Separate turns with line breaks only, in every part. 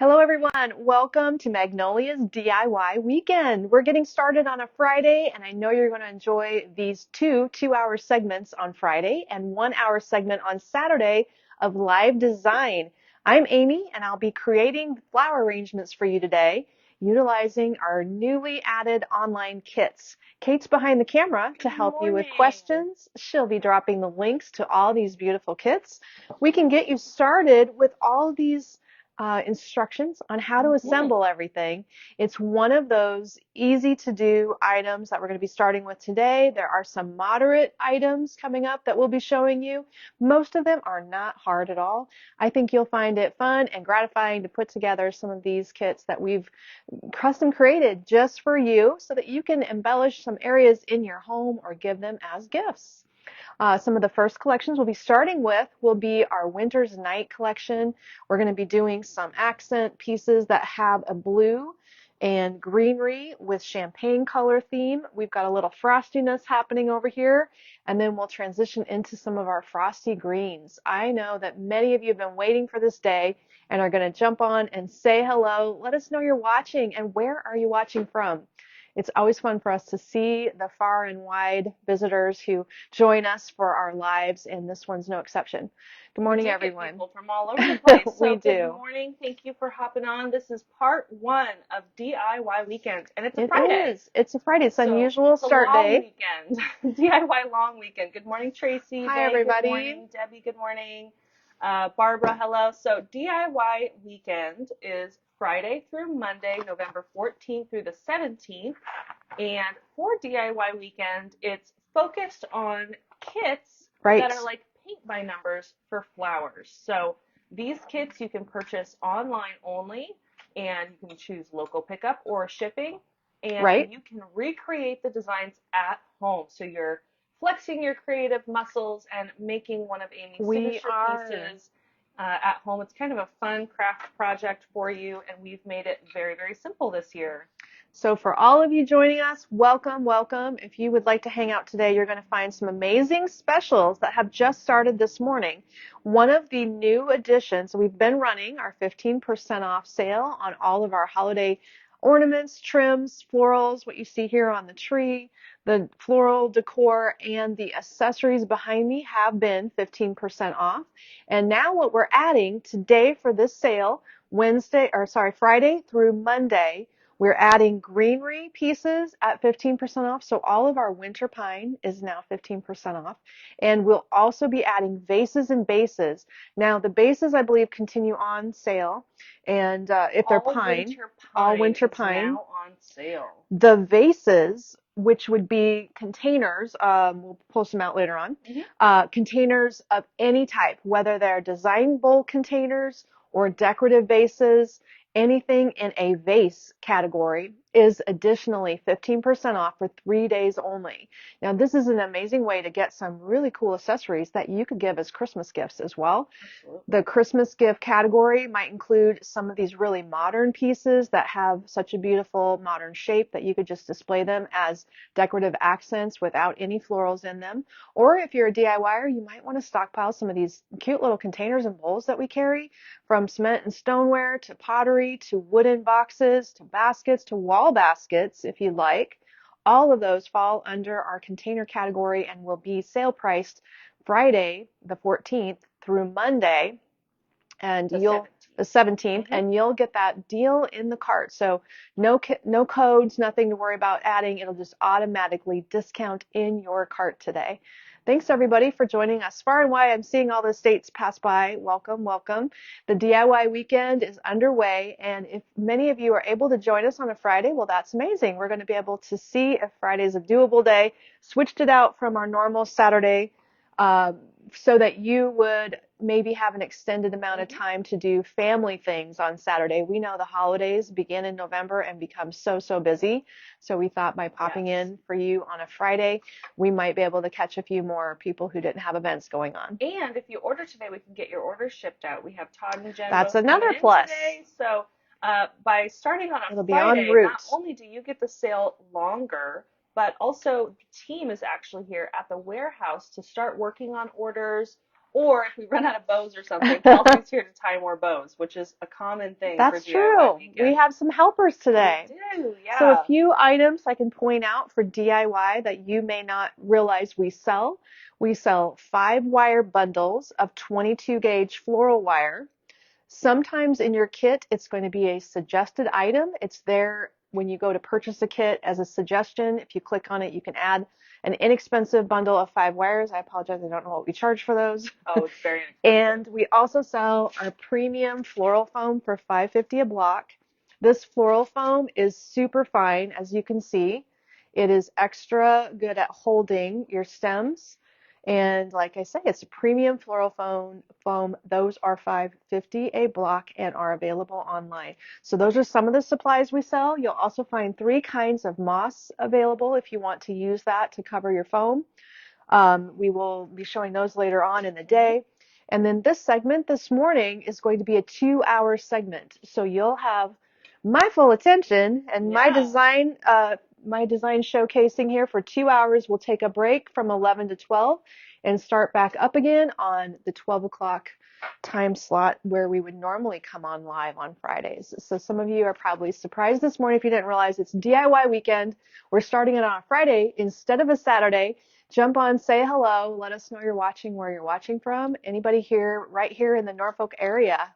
Hello, everyone. Welcome to Magnolia's DIY Weekend. We're getting started on a Friday, and I know you're going to enjoy these two-hour segments on Friday and 1 hour segment on Saturday of live design. I'm Amy, and I'll be creating flower arrangements for you today, utilizing our newly added online kits. Kate's behind the camera to help you with questions. She'll be dropping the links to all these beautiful kits. We can get you started with all these instructions on how to assemble everything. It's one of those easy to do items that we're going to be starting with today. There are some moderate items coming up that we'll be showing you. Most of them are not hard at all. I think you'll find it fun and gratifying to put together some of these kits that we've custom created just for you so that you can embellish some areas in your home or give them as gifts. Some of the first collections we'll be starting with will be our Winter's Night collection. We're going to be doing some accent pieces that have a blue and greenery with champagne color theme. We've got a little frostiness happening over here, and then we'll transition into some of our frosty greens. I know that many of you have been waiting for this day and are going to jump on and say hello. Let us know you're watching and where are you watching from. It's always fun for us to see the far and wide visitors who join us for our lives, and this one's no exception. Good morning, everyone.
People from all over the place.
We do.
Good morning. Thank you for hopping on. This is part one of DIY Weekend, and it's a Friday.
It's a Friday. It's unusual
it's
start
a long
day.
Weekend. DIY long weekend. Good morning, Tracy.
Hi,
Day,
everybody.
Good morning, Debbie. Good morning. Barbara, hello. So DIY Weekend is Friday through Monday, November 14th through the 17th. And for DIY Weekend, it's focused on kits that are like paint by numbers for flowers. So these kits you can purchase online only, and you can choose local pickup or shipping, and you can recreate the designs at home. So you're flexing your creative muscles and making one of Amy's signature pieces at home. It's kind of a fun craft project for you, and we've made it very, very simple this year.
So for all of you joining us, welcome, welcome. If you would like to hang out today, you're going to find some amazing specials that have just started this morning. One of the new additions, we've been running our 15% off sale on all of our holiday ornaments, trims, florals, what you see here on the tree, the floral decor, and the accessories behind me have been 15% off. And now what we're adding today for this sale, Friday through Monday, we're adding greenery pieces at 15% off, so all of our winter pine is now 15% off. And we'll also be adding vases and bases. Now, the bases, I believe, continue on sale, and if they're all winter pine,
now on sale.
The vases, which would be containers, we'll pull some out later on, containers of any type, whether they're design bowl containers or decorative vases, anything in a vase category is additionally 15% off for 3 days only. Now, this is an amazing way to get some really cool accessories that you could give as Christmas gifts as well.
Absolutely.
The Christmas gift category might include some of these really modern pieces that have such a beautiful modern shape that you could just display them as decorative accents without any florals in them. Or if you're a DIYer, you might want to stockpile some of these cute little containers and bowls that we carry, from cement and stoneware to pottery to wooden boxes to baskets to wall baskets if you'd like. All of those fall under our container category and will be sale priced Friday the 14th through Monday and the 17th, and you'll get that deal in the cart. So no codes, nothing to worry about adding. It'll just automatically discount in your cart today. Thanks, everybody, for joining us. Far and wide, I'm seeing all the states pass by. Welcome, welcome. The DIY weekend is underway, and if many of you are able to join us on a Friday, well, that's amazing. We're going to be able to see if Friday is a doable day. Switched it out from our normal Saturday so that you would maybe have an extended amount of time to do family things on Saturday. We know the holidays begin in November and become so busy. So we thought by popping in for you on a Friday, we might be able to catch a few more people who didn't have events going on.
And if you order today, we can get your order shipped out. We have Todd and Jen.
That's another plus.
Today, so by starting on a
Friday,
not only do you get the sale longer, but also the team is actually here at the warehouse to start working on orders Or if we run out of bows or something, Kelsey's here to tie more bows, which is a common thing for
That's
DIY
true. We
weekend.
have some helpers today.
We do,
So a
yeah.
few items I can point out for DIY that you may not realize we sell. We sell 5-wire bundles of 22 gauge floral wire. Sometimes in your kit, it's going to be a suggested item. It's there when you go to purchase a kit as a suggestion. If you click on it, you can add an inexpensive bundle of 5 wires. I apologize, I don't know what we charge for those.
Oh, it's very inexpensive.
And we also sell our premium floral foam for $5.50 a block. This floral foam is super fine, as you can see. It is extra good at holding your stems. And like I say, it's a premium floral foam. Those are $5.50 a block and are available online. So those are some of the supplies we sell. You'll also find 3 kinds of moss available if you want to use that to cover your foam. We will be showing those later on in the day. And then this segment this morning is going to be a 2-hour segment. So you'll have my full attention and my design showcasing here for 2 hours. We'll take a break from 11 to 12 and start back up again on the 12 o'clock time slot where we would normally come on live on Fridays. So some of you are probably surprised this morning if you didn't realize it's DIY weekend. We're starting it on a Friday instead of a Saturday. Jump on, say hello, let us know you're watching, where you're watching from. Anybody here, right here in the Norfolk area,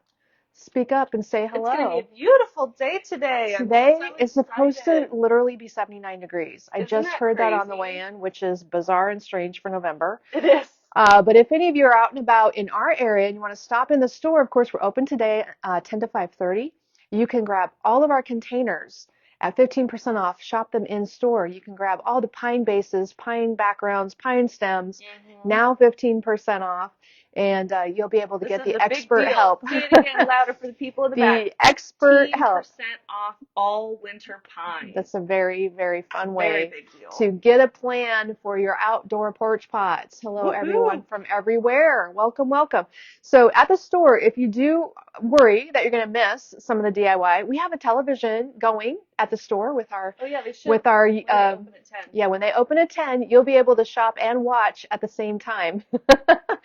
speak up and say hello.
It's going to be a beautiful day today.
Today
I'm so
is supposed to
excited.
literally be 79 degrees. I
Isn't
just
that
heard that on the
crazy?
way in, which is bizarre and strange for November.
It is.
But if any of you are out and about in our area and you want to stop in the store, of course, we're open today 10 to 5:30. You can grab all of our containers at 15% off. Shop them in store. You can grab all the pine bases, pine backgrounds, pine stems, now 15% off. And you'll be able to get the expert help.
Say it again louder for the people in the back.
The expert help.
15% off all winter pine.
That's a very, very fun way
Very big deal.
to get a plan for your outdoor porch pots. Hello, everyone from everywhere. Welcome, welcome. So at the store, if you do worry that you're going to miss some of the DIY, we have a television going at the store with our
they should.
with our
when they open at 10.
Yeah, when they open at 10, you'll be able to shop and watch at the same time.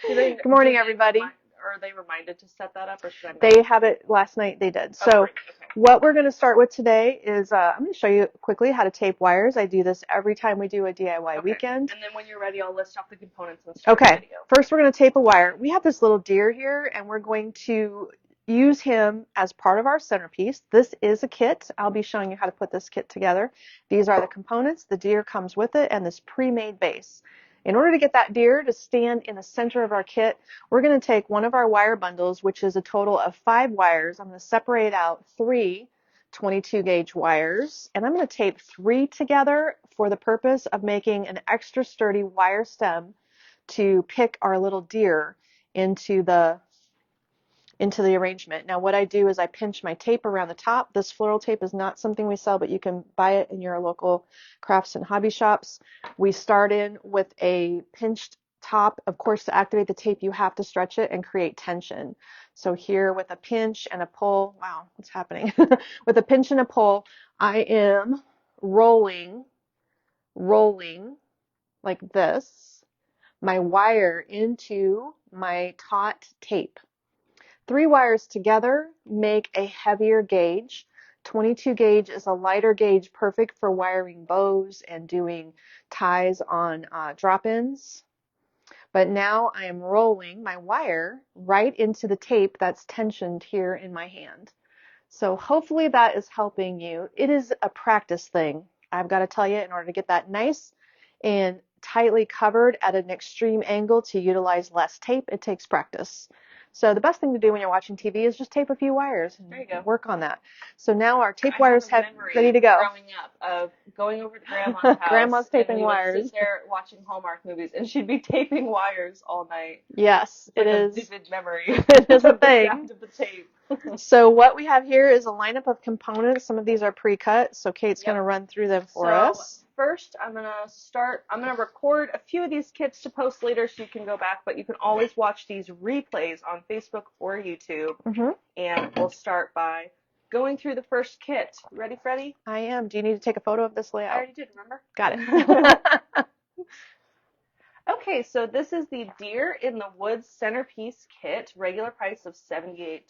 Good morning, everybody.
Are they reminded to set that up, or should I?
They have it last night. They did. So what we're going to start with today is I'm going to show you quickly how to tape wires. I do this every time we do a DIY weekend.
And then when you're ready, I'll list off the components and start the video.
First we're going to tape a wire. We have this little deer here, and we're going to use him as part of our centerpiece. This is a kit. I'll be showing you how to put this kit together. These are the components. The deer comes with it and this pre-made base. In order to get that deer to stand in the center of our kit, we're going to take one of our wire bundles, which is a total of 5 wires. I'm going to separate out 3 22 gauge wires, and I'm going to tape 3 together for the purpose of making an extra sturdy wire stem to pick our little deer into the arrangement. Now what I do is I pinch my tape around the top. This floral tape is not something we sell, but you can buy it in your local crafts and hobby shops. We start in with a pinched top. Of course, to activate the tape, you have to stretch it and create tension. So here with a pinch and a pull, wow, what's happening? With a pinch and a pull, I am rolling like this, my wire into my taut tape. 3 wires together make a heavier gauge. 22 gauge is a lighter gauge, perfect for wiring bows and doing ties on drop-ins. But now I am rolling my wire right into the tape that's tensioned here in my hand. So hopefully that is helping you. It is a practice thing. I've got to tell you, in order to get that nice and tightly covered at an extreme angle to utilize less tape, it takes practice. So the best thing to do when you're watching TV is just tape a few wires and work on that. So now our tape wires have ready to go.
Growing up, of going over to Grandma's house.
Grandma's taping
and we
wires.
would sit there watching Hallmark movies, and she'd be taping wires all night.
Yes,
it
is.
A vivid memory.
It is a thing.
The sound of the tape.
So what we have here is a lineup of components. Some of these are pre-cut, so Kate's going to run through them for us.
First, I'm going to record a few of these kits to post later so you can go back, but you can always watch these replays on Facebook or YouTube. And we'll start by going through the first kit. Ready, Freddie?
I am. Do you need to take a photo of this layout?
I already did, remember?
Got it.
Okay, so this is the Deer in the Woods centerpiece kit, regular price of $78.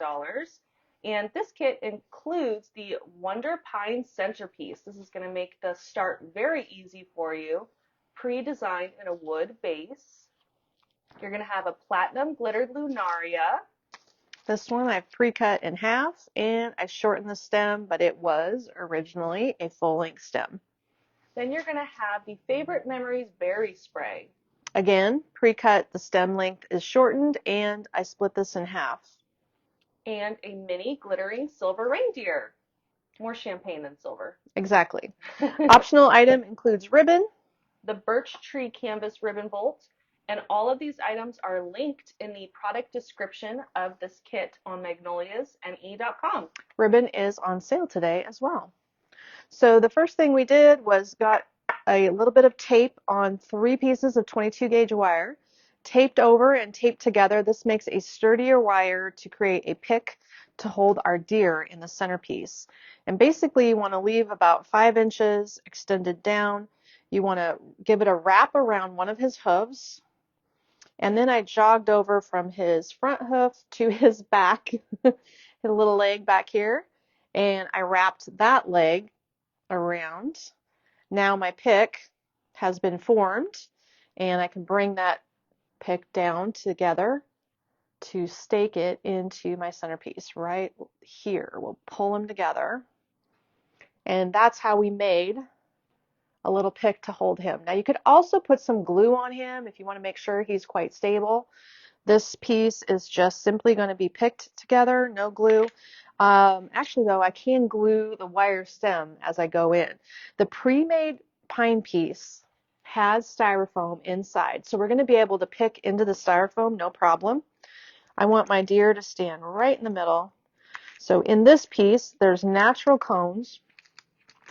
And this kit includes the Wonder Pine centerpiece. This is going to make the start very easy for you. Pre-designed in a wood base. You're going to have a platinum glittered lunaria.
This one I've pre-cut in half and I shortened the stem, but it was originally a full-length stem.
Then you're going to have the Favorite Memories berry spray.
Again, pre-cut, the stem length is shortened, and I split this in half.
And a mini glittering silver reindeer. More champagne than silver.
Exactly. Optional item includes ribbon.
The birch tree canvas ribbon bolt, and all of these items are linked in the product description of this kit on magnoliasne.com.
Ribbon is on sale today as well. So the first thing we did was got a little bit of tape on 3 pieces of 22 gauge wire, taped over and taped together. This makes a sturdier wire to create a pick to hold our deer in the centerpiece. And basically you want to leave about 5 inches extended down. You want to give it a wrap around one of his hooves. And then I jogged over from his front hoof to his back, his little leg back here, and I wrapped that leg around. Now my pick has been formed, and I can bring that pick down together to stake it into my centerpiece right here. We'll pull them together, and that's how we made a little pick to hold him. Now you could also put some glue on him if you want to make sure he's quite stable. This piece is just simply going to be picked together, no glue. Actually, though, I can glue the wire stem as I go in. The pre-made pine piece has styrofoam inside, so we're going to be able to pick into the styrofoam, no problem. I want my deer to stand right in the middle. So in this piece, there's natural cones,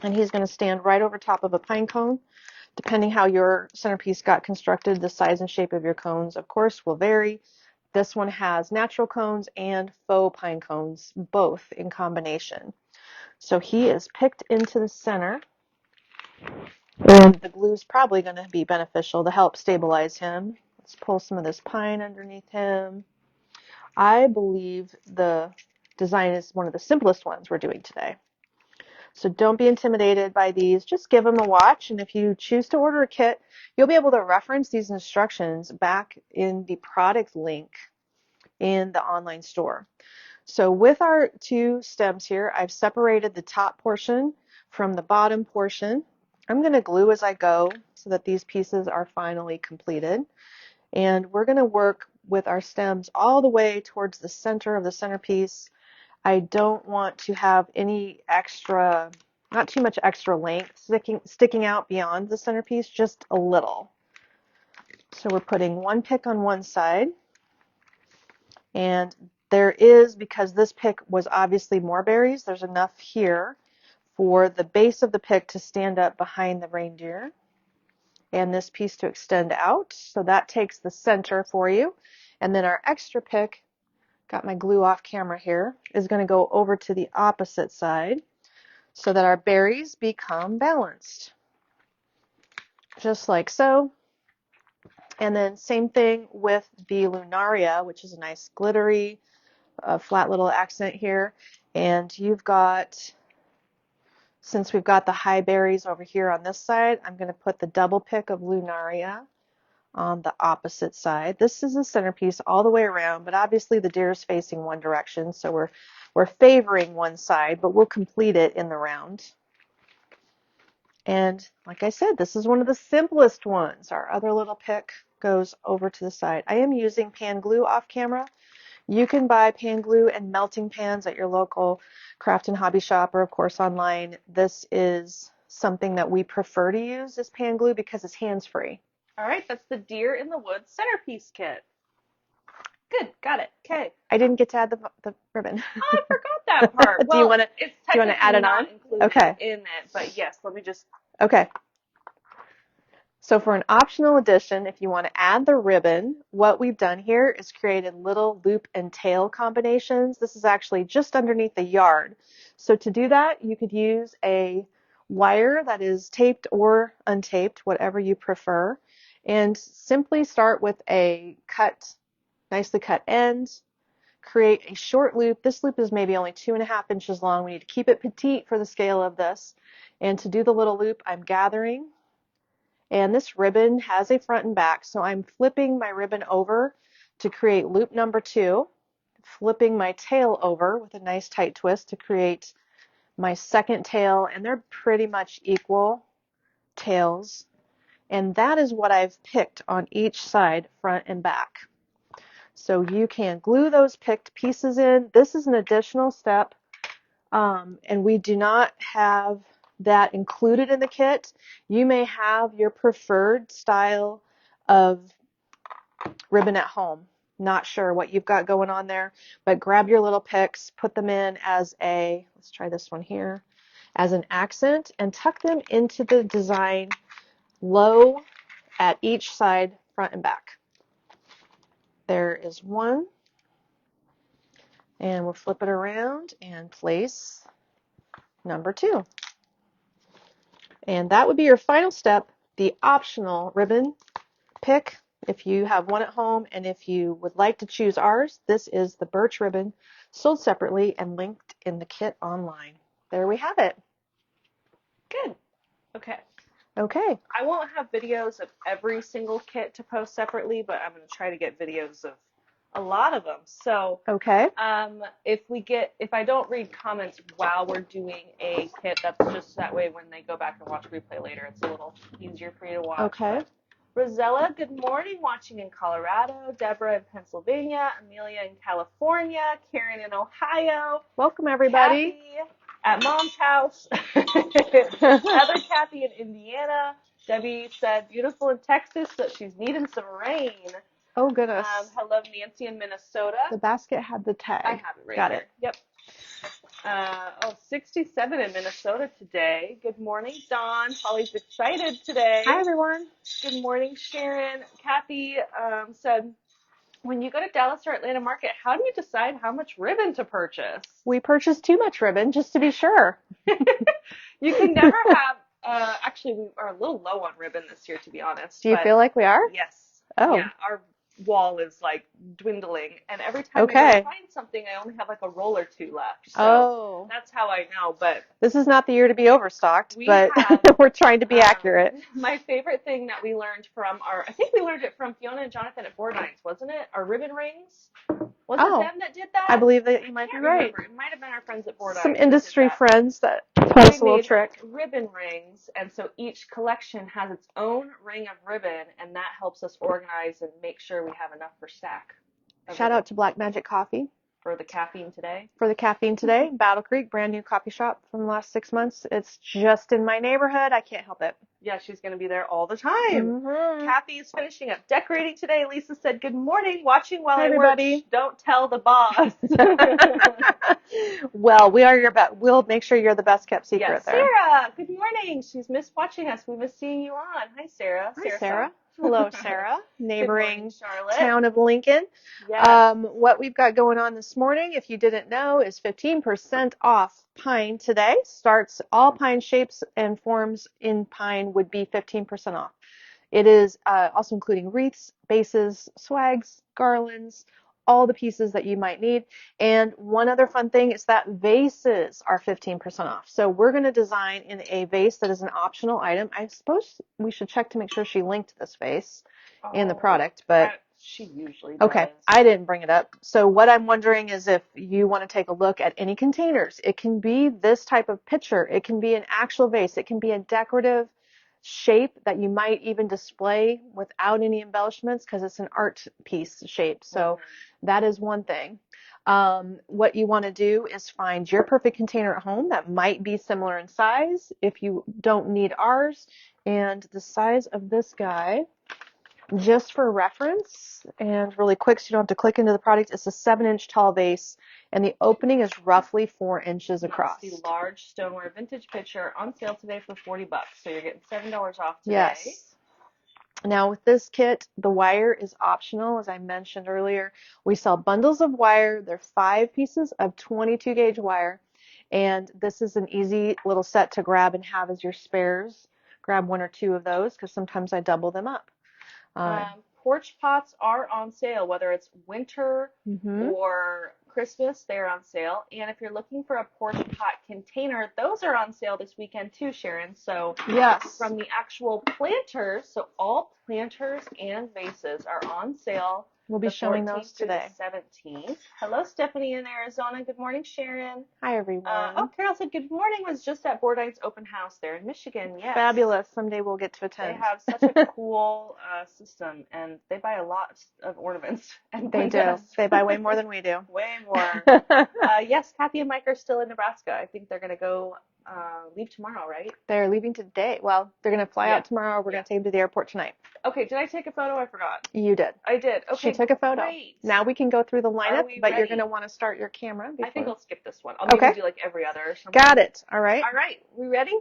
and he's going to stand right over top of a pine cone. Depending how your centerpiece got constructed, the size and shape of your cones, of course, will vary. This one has natural cones and faux pine cones, both in combination. So he is picked into the center, and the glue is probably going to be beneficial to help stabilize him. Let's pull some of this pine underneath him. I believe the design is one of the simplest ones we're doing today. So don't be intimidated by these. Just give them a watch, and if you choose to order a kit, you'll be able to reference these instructions back in the product link in the online store. So with our 2 stems here, I've separated the top portion from the bottom portion. I'm going to glue as I go so that these pieces are finally completed. And we're going to work with our stems all the way towards the center of the centerpiece. I don't want to have any extra, not too much extra length sticking out beyond the centerpiece, just a little. So we're putting 1 pick on one side, and there is, because this pick was obviously more berries, there's enough here for the base of the pick to stand up behind the reindeer and this piece to extend out. So that takes the center for you. And then our extra pick, got my glue off camera here, is going to go over to the opposite side so that our berries become balanced. Just like so. And then same thing with the lunaria, which is a nice glittery, flat little accent here. And you've got, since we've got the high berries over here on this side, I'm going to put the double pick of lunaria on the opposite side. This is a centerpiece all the way around, but obviously the deer is facing one direction, so we're favoring one side, but we'll complete it in the round. And like I said, this is one of the simplest ones. Our other little pick goes over to the side. I am using pan glue off camera. You can buy pan glue and melting pans at your local craft and hobby shop, or of course online. This is something that we prefer to use as pan glue because it's hands-free.
All right, that's the Deer in the Woods centerpiece kit. Good, got it. Okay.
I didn't get to add the ribbon.
Oh, I forgot that part.
Do you want to?
It's
Do you want to add it
not
on?
included
Okay.
in it, but yes, let me just.
Okay. So for an optional addition, if you want to add the ribbon, what we've done here is created little loop and tail combinations. This is actually just underneath the yard. So to do that, you could use a wire that is taped or untaped, whatever you prefer. And simply start with a nicely cut end, create a short loop. This loop is maybe only 2.5 inches long. We need to keep it petite for the scale of this. And to do the little loop, I'm gathering, and this ribbon has a front and back, so I'm flipping my ribbon over to create loop number 2, flipping my tail over with a nice tight twist to create my second tail, and they're pretty much equal tails. And that is what I've picked on each side, front and back. So you can glue those picked pieces in. This is an additional step, and we do not have that included in the kit. You may have your preferred style of ribbon at home. Not sure what you've got going on there, but grab your little picks, put them in as let's try this one here, as an accent, and tuck them into the design low at each side, front and back. There is one, and we'll flip it around and place number 2. And that would be your final step, the optional ribbon pick if you have one at home, and if you would like to choose ours, this is the birch ribbon, sold separately and linked in the kit online. There we have it.
Good. Okay.
Okay.
I won't have videos of every single kit to post separately, but I'm going to try to get videos of a lot of them. So,
Okay.
if I don't read comments while we're doing a kit, that's just that way when they go back and watch replay later, it's a little easier for you to watch.
Okay.
But Rosella, good morning, watching in Colorado. Deborah in Pennsylvania. Amelia in California. Karen in Ohio.
Welcome, everybody.
Kathy at Mom's house. Other Kathy in Indiana. Debbie said beautiful in Texas, but she's needing some rain.
Oh, goodness.
Hello, Nancy in Minnesota.
The basket had the tag.
I have it right
Got
here.
it.
Yep. 67 in Minnesota today. Good morning, Dawn. Holly's excited today.
Hi, everyone.
Good morning, Sharon. Kathy said, when you go to Dallas or Atlanta Market, how do you decide how much ribbon to purchase?
We purchased too much ribbon, just to be sure.
You can never have, actually, we are a little low on ribbon this year, to be honest.
Do you feel like we are?
Yes.
Oh.
Yeah, our wall is like dwindling, and every time I go to find something, I only have like a roll or two left. So that's how I know. But
this is not the year to be overstocked, but we're trying to be accurate.
My favorite thing that we learned from I think we learned it from Fiona and Jonathan at Board Nines, wasn't it? Our ribbon rings. Was it them that did that?
I believe that you might be right.
Remember. It might have been our friends at Board Nines.
Some industry friends that taught us a little trick.
Ribbon rings, and so each collection has its own ring of ribbon, and that helps us organize and make sure we have enough for stack.
Shout out to Black Magic Coffee.
For the caffeine today.
Battle Creek, brand new coffee shop from the last 6 months. It's just in my neighborhood. I can't help it.
Yeah, she's going to be there all the time.
Mm-hmm.
Kathy is finishing up decorating today. Lisa said, good morning, watching while I
work.
Don't tell the boss.
Well, we'll make sure you're the best kept secret there.
Sarah, good morning. She's missed watching us. We miss seeing you on. Hi, Sarah.
Hi, Sarah. Hello, Sarah. Neighboring
Charlotte.
town of Lincoln.
Yes.
What we've got going on this morning, if you didn't know, is 15% off pine today. Starts all pine shapes and forms in pine would be 15% off. It is also including wreaths, bases, swags, garlands, all the pieces that you might need. And one other fun thing is that vases are 15% off. So we're going to design in a vase that is an optional item. I suppose we should check to make sure she linked this vase in the product, but
she usually does.
Okay, I didn't bring it up. So what I'm wondering is if you want to take a look at any containers. It can be this type of pitcher. It can be an actual vase. It can be a decorative shape that you might even display without any embellishments because it's an art piece shape. So that is one thing. What you want to do is find your perfect container at home that might be similar in size if you don't need ours. And the size of this guy, just for reference and really quick so you don't have to click into the product, it's a 7-inch tall vase and the opening is roughly 4 inches across.
That's the large stoneware vintage pitcher on sale today for $40. So you're getting $7 off today.
Yes. Now with this kit, the wire is optional. As I mentioned earlier, we sell bundles of wire. They're 5 pieces of 22 gauge wire. And this is an easy little set to grab and have as your spares. Grab 1 or 2 of those because sometimes I double them up.
Porch pots are on sale, whether it's winter
Mm-hmm.
or Christmas, they're on sale. And if you're looking for a porch pot container, those are on sale this weekend too, Sharon. So
Yes.
from the actual planters, so all planters and vases are on sale
We'll be
the
showing
14th
those
through the
today.
17th. Hello, Stephanie in Arizona. Good morning, Sharon.
Hi,
Oh,
everyone.
Carol said good morning. Was just at Bordine's open house there in Michigan. Yes.
Fabulous. Someday we'll get to
They
attend.
have such a cool system, and they buy a lot of ornaments and
They
bling us.
do. They buy way more than we do.
Way more. Yes, Kathy and Mike are still in Nebraska. I think they're going to go leave tomorrow, right?
They're leaving today. Well, they're going to fly
Yeah.
out tomorrow. We're going to take them to the airport tonight.
Okay, did I take a photo? I forgot.
You did.
I did.
She
Okay,
took a photo.
great.
Now we can go through the lineup,
we
but you're going
ready?
to want to start your camera
I think
before.
I'll skip this one. I'll maybe
Okay.
do like every other or something.
Got it. All right.
All right, we ready?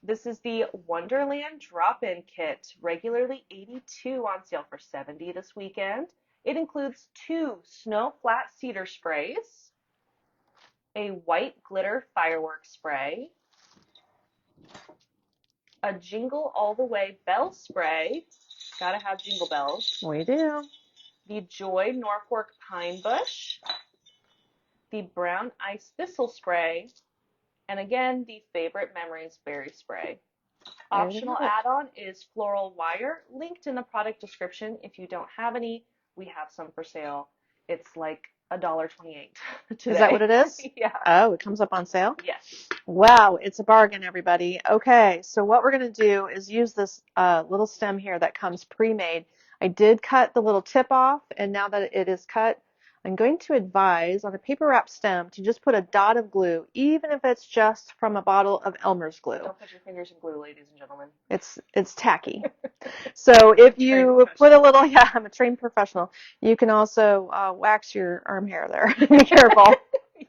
This is the Wonderland Drop-In Kit, regularly $82 on sale for $70 this weekend. It includes 2 snow flat cedar sprays, a white glitter fireworks spray, a Jingle All the Way bell spray. Gotta have jingle bells.
We do.
The Joy Norfolk Pine Bush, the Brown Ice Thistle spray, and again, the Favorite Memories berry spray. Optional add-on is floral wire, linked in the product description. If you don't have any, we have some for sale. It's like $1.28 today.
Is that what it is?
Yeah.
Oh, it comes up on sale?
Yes.
Wow, it's a bargain, everybody. Okay, so what we're going to do is use this little stem here that comes pre-made. I did cut the little tip off, and now that it is cut, I'm going to advise on a paper wrap stem to just put a dot of glue, even if it's just from a bottle of Elmer's glue.
Don't put your fingers in glue, ladies and gentlemen.
It's tacky. So if you put a little, yeah, I'm a trained professional. You can also wax your arm hair there. Be careful.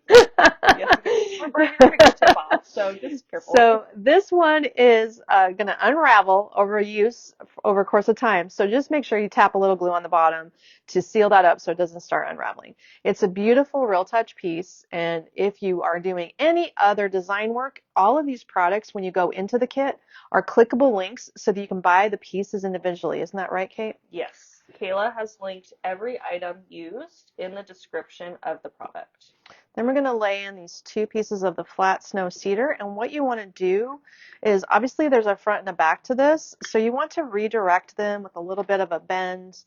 Yes, we're burning your fingertip off, so just careful.
So this one is going to unravel over use over a course of time. So just make sure you tap a little glue on the bottom to seal that up so it doesn't start unraveling. It's a beautiful Real Touch piece, and if you are doing any other design work, all of these products, when you go into the kit, are clickable links so that you can buy the pieces individually. Isn't that right, Kate?
Yes. Kayla has linked every item used in the description of the product.
Then we're going to lay in these 2 pieces of the flat snow cedar, and what you want to do is, obviously there's a front and a back to this, so you want to redirect them with a little bit of a bend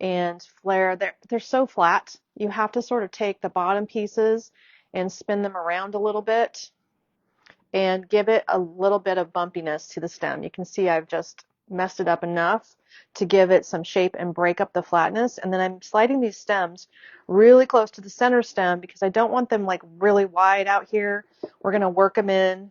and flare. They're so flat, you have to sort of take the bottom pieces and spin them around a little bit and give it a little bit of bumpiness to the stem. You can see I've just messed it up enough to give it some shape and break up the flatness. And then I'm sliding these stems really close to the center stem because I don't want them like really wide out here. We're going to work them in,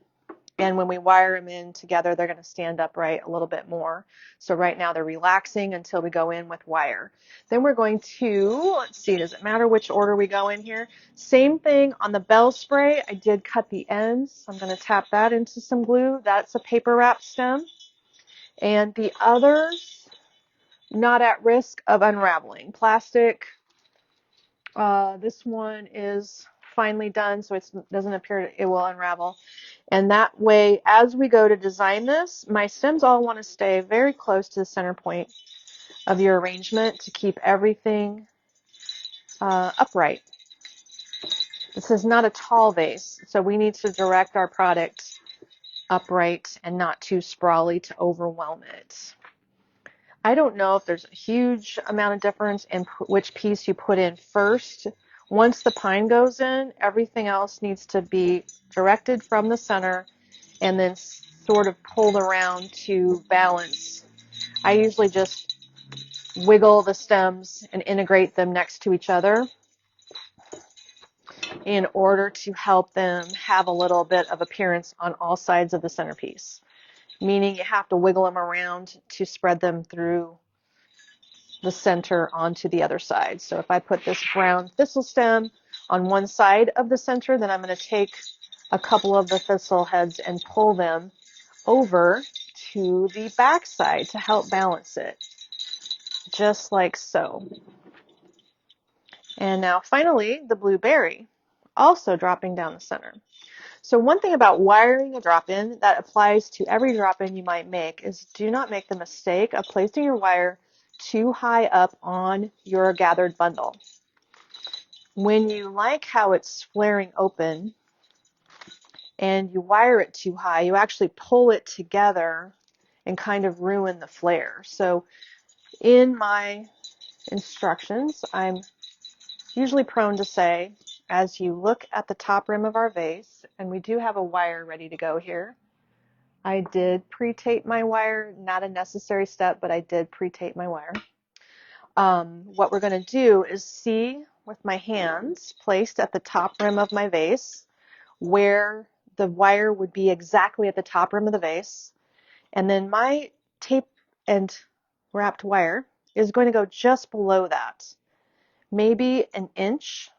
and when we wire them in together, they're going to stand upright a little bit more. So right now they're relaxing until we go in with wire. Then we're going to, let's see, does it matter which order we go in here? Same thing on the bell spray. I did cut the ends. I'm going to tap that into some glue. That's a paper wrap stem. And the others, not at risk of unraveling. Plastic. This one is finely done, so it doesn't appear it will unravel. And that way, as we go to design this, my stems all want to stay very close to the center point of your arrangement to keep everything upright. This is not a tall vase, so we need to direct our product upright and not too sprawly to overwhelm it. I don't know if there's a huge amount of difference in which piece you put in first. Once the pine goes in, everything else needs to be directed from the center and then sort of pulled around to balance. I usually just wiggle the stems and integrate them next to each other in order to help them have a little bit of appearance on all sides of the centerpiece, meaning you have to wiggle them around to spread them through the center onto the other side. So if I put this brown thistle stem on one side of the center, then I'm going to take a couple of the thistle heads and pull them over to the back side to help balance it, just like so. And now finally, the blueberry, also dropping down the center. So one thing about wiring a drop-in that applies to every drop-in you might make is do not make the mistake of placing your wire too high up on your gathered bundle. When you like how it's flaring open and you wire it too high, you actually pull it together and kind of ruin the flare. So in my instructions, I'm usually prone to say, as you look at the top rim of our vase, and we do have a wire ready to go here. I did pre-tape my wire, not a necessary step, but I did pre-tape my wire. What we're going to do is see with my hands placed at the top rim of my vase where the wire would be exactly at the top rim of the vase. And then my tape and wrapped wire is going to go just below that, maybe an inch.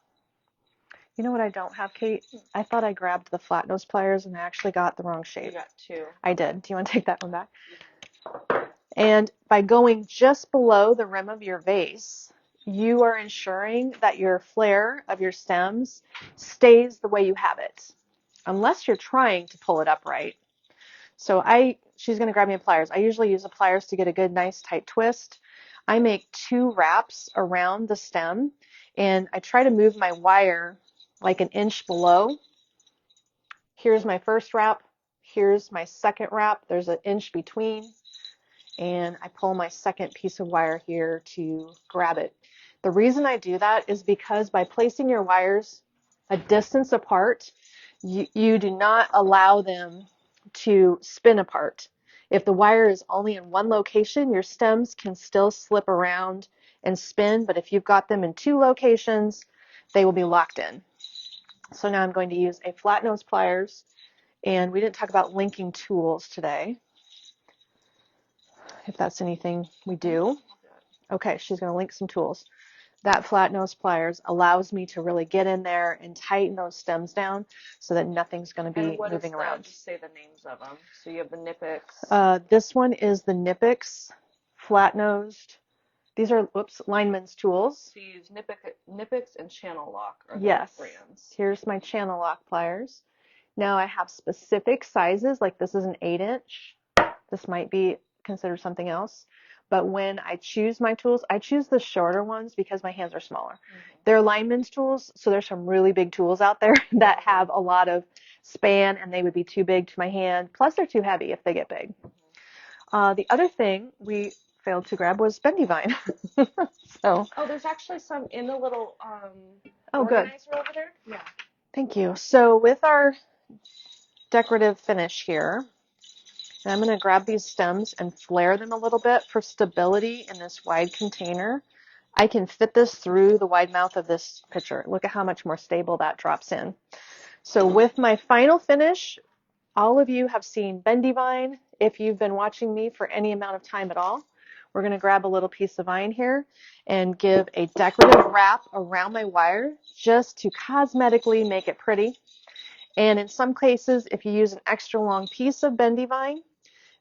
You know what I don't have, Kate? I thought I grabbed the flat nose pliers and I actually got the wrong shape.
You got two.
I did. Do you want to take that one back? And by going just below the rim of your vase, you are ensuring that your flare of your stems stays the way you have it, unless you're trying to pull it upright. So she's going to grab me a pliers. I usually use the pliers to get a good, nice, tight twist. I make 2 wraps around the stem, and I try to move my wire like an inch below. Here's my first wrap. Here's my second wrap. There's an inch between. And I pull my second piece of wire here to grab it. The reason I do that is because by placing your wires a distance apart, you do not allow them to spin apart. If the wire is only in one location, your stems can still slip around and spin, but if you've got them in 2 locations, they will be locked in. So now I'm going to use a flat nose pliers, and we didn't talk about linking tools today, if that's anything we do. Okay, she's going to link some tools. That flat nose pliers allows me to really get in there and tighten those stems down so that nothing's going to be moving around.
Just say the names of them. So you have the Knipex.
This one is the Knipex flat nosed. These are, lineman's tools.
So you use Knipex and Channel Lock are the brands.
Here's my Channel Lock pliers. Now I have specific sizes, like this is an 8-inch. This might be considered something else. But when I choose my tools, I choose the shorter ones because my hands are smaller. Mm-hmm. They're lineman's tools, so there's some really big tools out there that have a lot of span, and they would be too big to my hand. Plus, they're too heavy if they get big. Mm-hmm. The other thing we failed to grab was Bendivine.
There's actually some in the little
organizer
over there. Yeah.
Thank you. So with our decorative finish here, and I'm going to grab these stems and flare them a little bit for stability in this wide container. I can fit this through the wide mouth of this pitcher. Look at how much more stable that drops in. So with my final finish, all of you have seen Bendivine. If you've been watching me for any amount of time at all, we're going to grab a little piece of vine here and give a decorative wrap around my wire just to cosmetically make it pretty. And in some cases, if you use an extra long piece of Bendivine,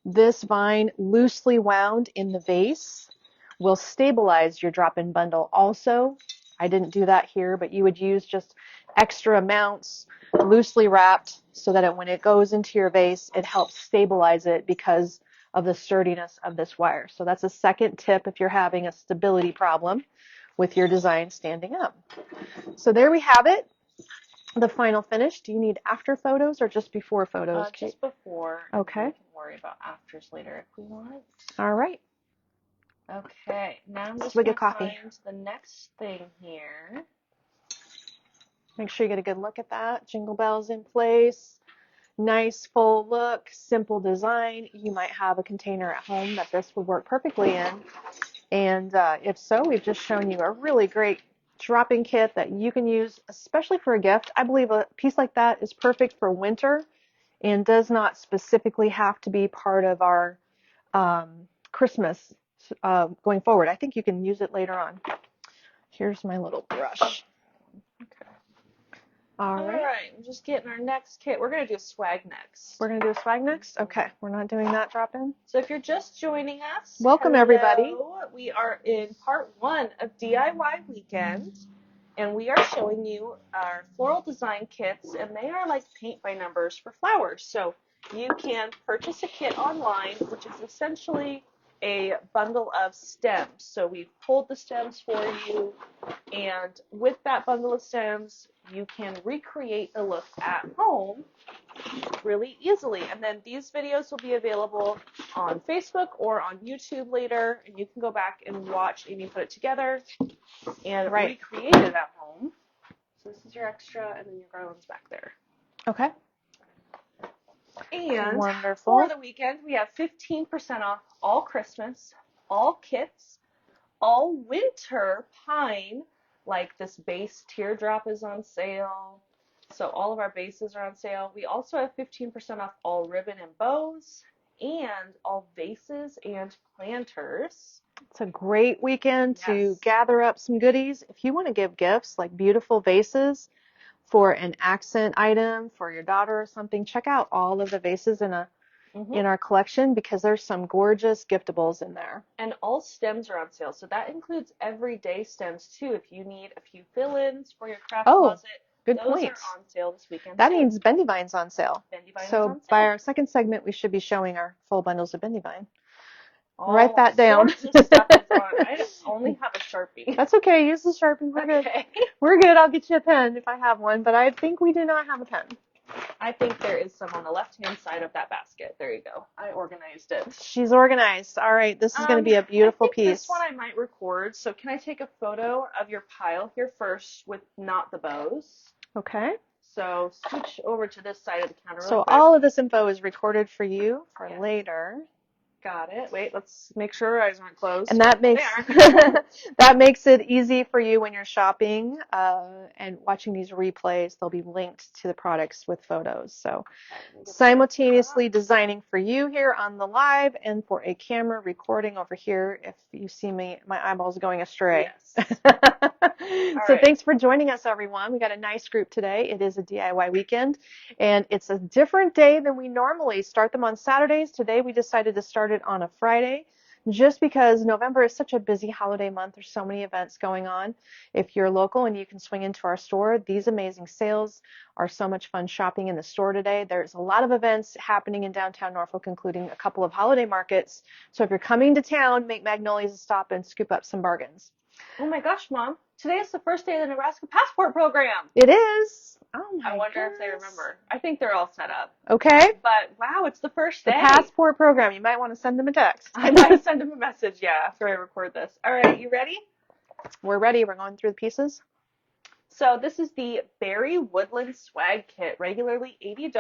this vine loosely wound in the vase will stabilize your drop-in bundle also. I didn't do that here, but you would use just extra amounts loosely wrapped so that when it goes into your vase, it helps stabilize it because of the sturdiness of this wire. So that's a second tip if you're having a stability problem with your design standing up. So there we have it. The final finish. Do you need after photos or just before photos, Kate?
Just before.
Okay.
We can worry about afters later if we want.
All right.
Okay. Now I'm just going to find the next thing here.
Make sure you get a good look at that. Jingle bells in place. Nice full look. Simple design. You might have a container at home that this would work perfectly in. And if so, we've just shown you a really great drop-in kit that you can use, especially for a gift. I believe a piece like that is perfect for winter and does not specifically have to be part of our Christmas going forward. I think you can use it later on. Here's my little brush.
Okay.
All right.
I'm just getting our next kit. We're going to do a swag next.
We're going to do a swag next? Okay. We're not doing that drop-in?
So if you're just joining us,
welcome everybody.
We are in part 1 of DIY Weekend, and we are showing you our floral design kits, and they are like paint by numbers for flowers. So you can purchase a kit online, which is essentially a bundle of stems. So we've pulled the stems for you, and with that bundle of stems, you can recreate the look at home really easily. And then these videos will be available on Facebook or on YouTube later, and you can go back and watch Amy put it together and recreate it at home. So this is your extra, and then your garland's back there.
Okay.
And
wonderful.
For the weekend, we have 15% off all Christmas, all kits, all winter pine, like this base teardrop is on sale. So all of our bases are on sale. We also have 15% off all ribbon and bows and all vases and planters.
It's a great weekend to gather up some goodies. If you want to give gifts like beautiful vases for an accent item for your daughter or something, check out all of the vases in our collection because there's some gorgeous giftables in there.
And all stems are on sale. So that includes everyday stems too. If you need a few fill-ins for your craft closet,
good
those
point.
are on sale this weekend.
That means Bendyvine's on sale.
Bendyvine's
so
on sale.
By our second segment, we should be showing our full bundles of Bendyvine.
Write
that down.
Sorts of stuff is on. I only have a Sharpie.
That's okay. Use the Sharpie. We're good. We're good. I'll get you a pen if I have one, but I think we do not have a pen.
I think there is some on the left-hand side of that basket. There you go. I organized it.
She's organized. All right. This is going to be a beautiful piece.
This one I might record. So can I take a photo of your pile here first with not the bows?
Okay.
So switch over to this side of the counter.
So all of this info is recorded for you for later.
Got it. Wait, let's make sure our eyes aren't closed.
And that makes that makes it easy for you when you're shopping and watching these replays. They'll be linked to the products with photos. So simultaneously designing for you here on the live and for a camera recording over here if you see my eyeballs going astray.
Yes.
So thanks for joining us, everyone. We got a nice group today. It is a DIY weekend, and it's a different day than we normally start them on Saturdays. Today we decided to start it on a Friday just because November is such a busy holiday month. There's so many events going on. If you're local and you can swing into our store, these amazing sales are so much fun shopping in the store today. There's a lot of events happening in downtown Norfolk, including a couple of holiday markets. So if you're coming to town, make Magnolia's a stop and scoop up some bargains.
Oh my gosh, Mom. Today is the first day of the Nebraska Passport Program.
It is. Oh my
I wonder if they remember. I think they're all set up.
Okay.
But wow, it's the first day.
The Passport Program. You might want to send them a text.
I might send them a message, after I record this. All right, you ready?
We're ready. We're going through the pieces.
So this is the Berry Woodland Swag Kit, regularly $80.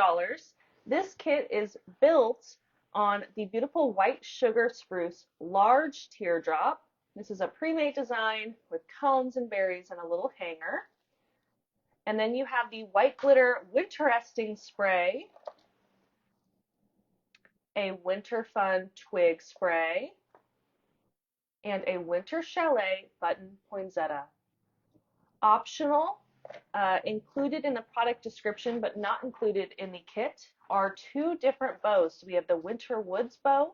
This kit is built on the beautiful white sugar spruce large teardrop. This is a pre-made design with cones and berries and a little hanger. And then you have the white glitter Winteresting spray, a Winter Fun twig spray, and a Winter Chalet button poinsettia. Optional, included in the product description but not included in the kit, are two different bows. So we have the Winter Woods bow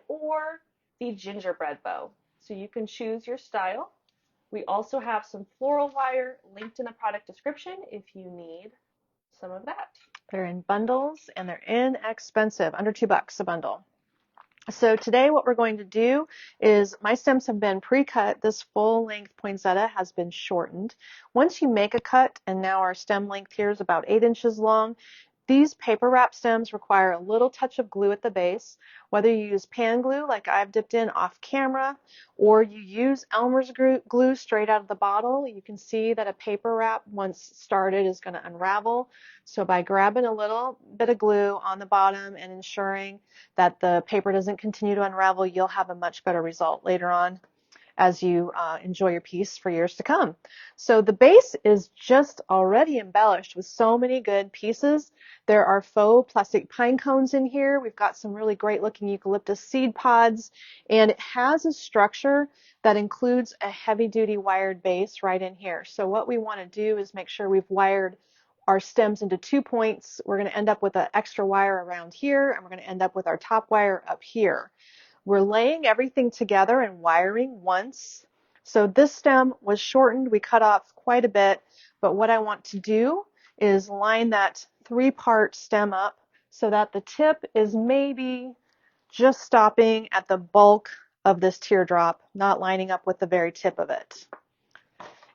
or the gingerbread bow. So you can choose your style. We also have some floral wire linked in the product description if you need some of that.
They're in bundles and they're inexpensive, under $2 a bundle. So today what we're going to do is my stems have been pre-cut. This full length poinsettia has been shortened. Once you make a cut, and now our stem length here is about 8 inches long, these paper wrap stems require a little touch of glue at the base. Whether you use pan glue like I've dipped in off camera or you use Elmer's glue straight out of the bottle, you can see that a paper wrap once started is going to unravel. So by grabbing a little bit of glue on the bottom and ensuring that the paper doesn't continue to unravel, you'll have a much better result later on as you enjoy your piece for years to come. So the base is just already embellished with so many good pieces. There are faux plastic pine cones in here. We've got some really great looking eucalyptus seed pods, and it has a structure that includes a heavy duty wired base right in here. So what we want to do is make sure we've wired our stems into 2 points. We're going to end up with an extra wire around here, and we're going to end up with our top wire up here. We're laying everything together and wiring once. So this stem was shortened. We cut off quite a bit, but what I want to do is line that 3-part stem up so that the tip is maybe just stopping at the bulk of this teardrop, not lining up with the very tip of it.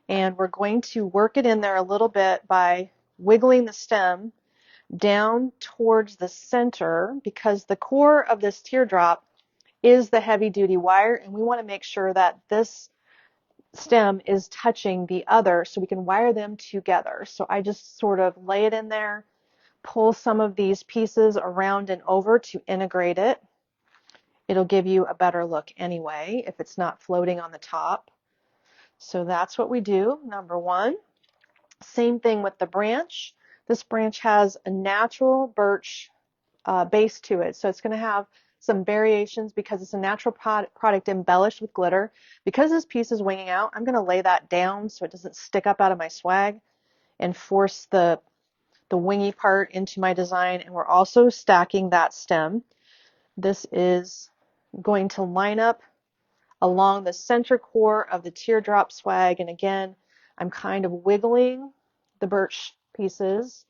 And we're going to work it in there a little bit by wiggling the stem down towards the center, because the core of this teardrop is the heavy duty wire, and we want to make sure that this stem is touching the other so we can wire them together. So I just sort of lay it in there, pull some of these pieces around and over to integrate it. It'll give you a better look anyway if it's not floating on the top. So that's what we do, number one. Same thing with the branch. This branch has a natural birch base to it, so it's going to have some variations because it's a natural product embellished with glitter. Because this piece is winging out, I'm going to lay that down so it doesn't stick up out of my swag and force the wingy part into my design. And we're also stacking that stem. This is going to line up along the center core of the teardrop swag, and again, I'm kind of wiggling the birch pieces